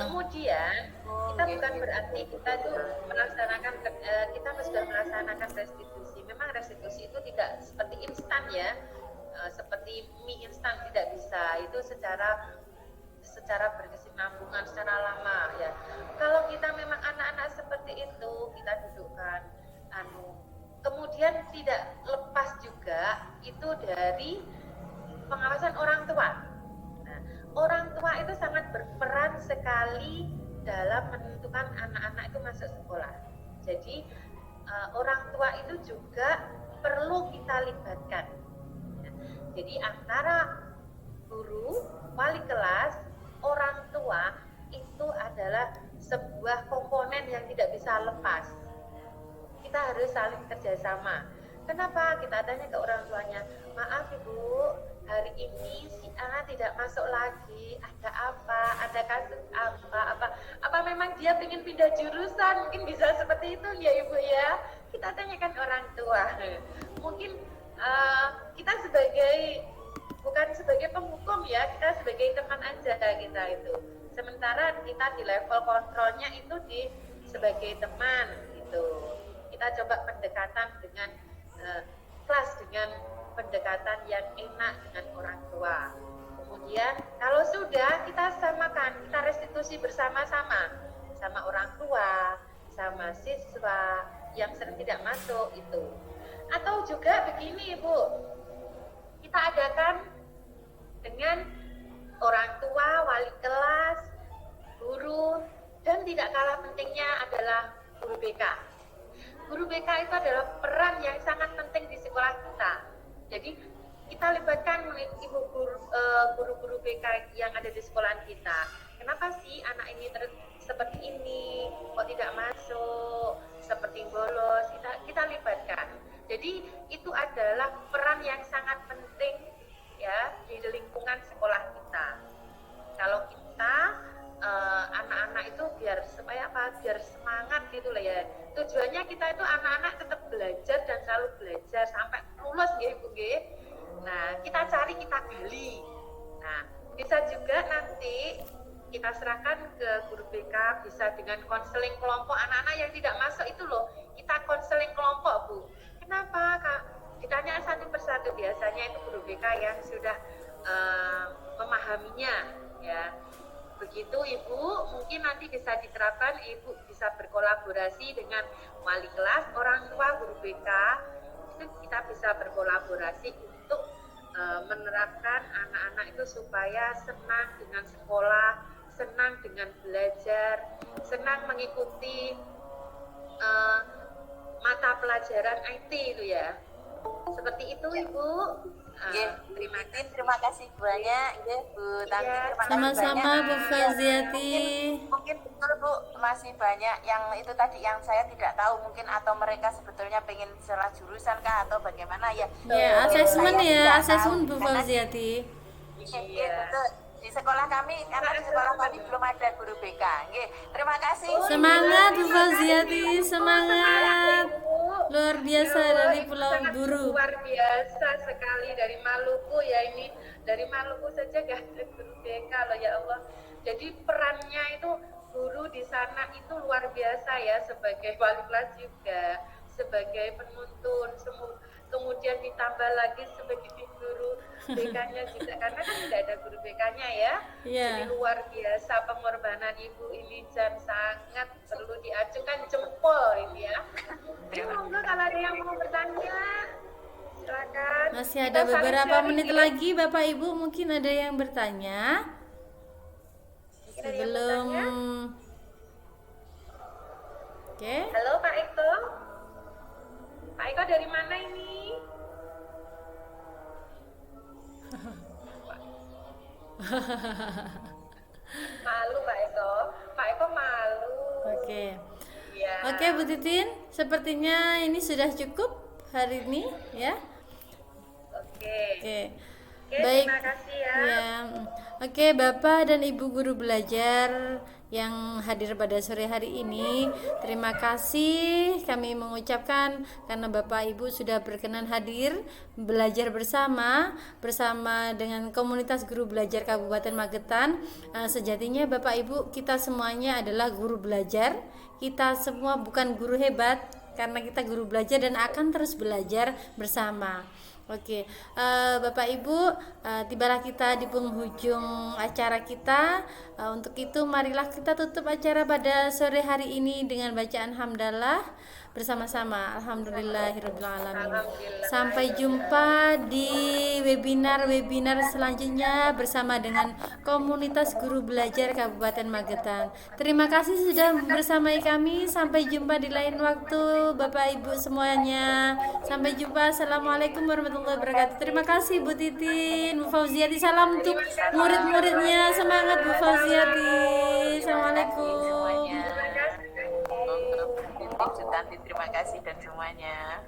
Kemudian kita bukan berarti kita itu melaksanakan kita sudah melaksanakan restitusi. Memang restitusi itu tidak seperti instan ya, seperti mie instan, tidak bisa. Itu secara berkesinambungan, secara lama ya. Kalau kita memang anak-anak seperti itu, kita dudukkan kemudian tidak lepas juga itu dari pengawasan orang tua. Nah, orang tua itu sangat berperan sekali dalam menentukan anak-anak itu masuk sekolah. Jadi orang tua itu juga perlu kita libatkan. Jadi antara guru, wali kelas, orang tua itu adalah sebuah komponen yang tidak bisa lepas. Kita harus saling kerjasama. Kenapa? Kita tanya ke orang tuanya, maaf ibu, hari ini si A tidak masuk lagi, ada apa? Ada kasus apa memang dia ingin pindah jurusan? Mungkin bisa seperti itu ya ibu ya. Kita tanyakan orang tua. Mungkin kita bukan sebagai penghukum ya, kita sebagai teman aja kita itu. Sementara kita di level kontrolnya itu sebagai teman gitu. Kita coba pendekatan dengan kelas, dengan pendekatan yang enak dengan orang tua. Kemudian kalau sudah kita samakan, kita restitusi bersama-sama sama orang tua, sama siswa yang sering tidak masuk itu. Atau juga begini Ibu, kita adakan dengan orang tua, wali kelas, guru, dan tidak kalah pentingnya adalah guru BK. Guru BK itu adalah peran yang sangat penting di sekolah kita. Jadi kita libatkan ibu guru-guru BK yang ada di sekolah kita. Kenapa sih anak ini seperti ini, kok tidak masuk, seperti bolos, kita libatkan. Jadi itu adalah peran yang sangat penting ya di lingkungan sekolah kita. Kalau kita anak-anak itu biar supaya apa? Biar semangat gitu lah ya. Tujuannya kita itu anak-anak tetap belajar dan selalu belajar sampai lulus nggih Bu nggih. Nah, kita cari, kita gali. Nah, bisa juga nanti kita serahkan ke guru BK, bisa dengan konseling kelompok anak-anak yang tidak masuk itu loh. Kita konseling kelompok Bu. Kenapa Kak? Ditanya satu persatu, biasanya itu guru BK yang sudah memahaminya ya. Begitu Ibu, mungkin nanti bisa diterapkan, Ibu bisa berkolaborasi dengan wali kelas, orang tua, guru BK, itu kita bisa berkolaborasi untuk menerapkan anak-anak itu supaya senang dengan sekolah, senang dengan belajar, senang mengikuti mata pelajaran IT itu ya. Seperti itu Ibu. Terima kasih banyak ya Bu Tanti. Iya, Sama-sama Bu Faziati. Mungkin betul Bu, masih banyak yang itu tadi yang saya tidak tahu mungkin, atau mereka sebetulnya pengen salah jurusan kah atau bagaimana ya. Ya, asesmen ya, asesmen Bu Karena Faziati. Iya, betul. Di sekolah kami, karena di sekolah kami belum ada guru BK. Nggih, terima kasih. Semangat Bu Faziati, semangat. Luar biasa dari Pulau sangat Buru. luar biasa sekali dari Maluku ya, ini dari Maluku saja gak ada guru BK loh ya Allah. Jadi perannya itu guru di sana itu luar biasa ya, sebagai wali kelas juga, sebagai penuntun, kemudian ditambah lagi sebagai guru BK-nya juga, karena kan tidak ada guru BK-nya ya. Iya. Jadi luar biasa pengorbanan Ibu ini, dan sangat perlu diajukan jempol ini ya. Jadi monggo kalau ada yang mau bertanya, silakan. Masih ada Kita saling beberapa sharing menit ya. lagi Bapak Ibu, mungkin ada yang bertanya. Mungkin ada yang Sebelum bertanya. Oke. Halo Pak Eko. Pak Eko dari mana ini? Malu Pak Eko. Pak Eko malu. Oke. Iya. Oke Bu Titin, sepertinya ini sudah cukup hari ini ya. Oke. Oke. Oke, Baik. terima kasih ya. Ya. Oke, Bapak dan Ibu guru belajar yang hadir pada sore hari ini, terima kasih kami mengucapkan karena Bapak Ibu sudah berkenan hadir belajar bersama dengan komunitas guru belajar Kabupaten Magetan. Sejatinya Bapak Ibu, kita semuanya adalah guru belajar. Kita semua bukan guru hebat, karena kita guru belajar dan akan terus belajar bersama. Oke, Bapak Ibu, tibalah kita di penghujung acara kita. Untuk itu marilah kita tutup acara pada sore hari ini dengan bacaan hamdalah bersama-sama. Alhamdulillahirrahmanirrahim. Sampai jumpa di webinar selanjutnya bersama dengan komunitas guru belajar Kabupaten Magetan. Terima kasih sudah bersamai kami. Sampai jumpa di lain waktu Bapak Ibu semuanya. Sampai jumpa. Assalamualaikum warahmatullahi wabarakatuh. Terima kasih Bu Titin, Bu Fauziati. Salam untuk murid-muridnya. Semangat Bu Fauziati. Assalamualaikum. Semuanya. Terima kasih dan semuanya.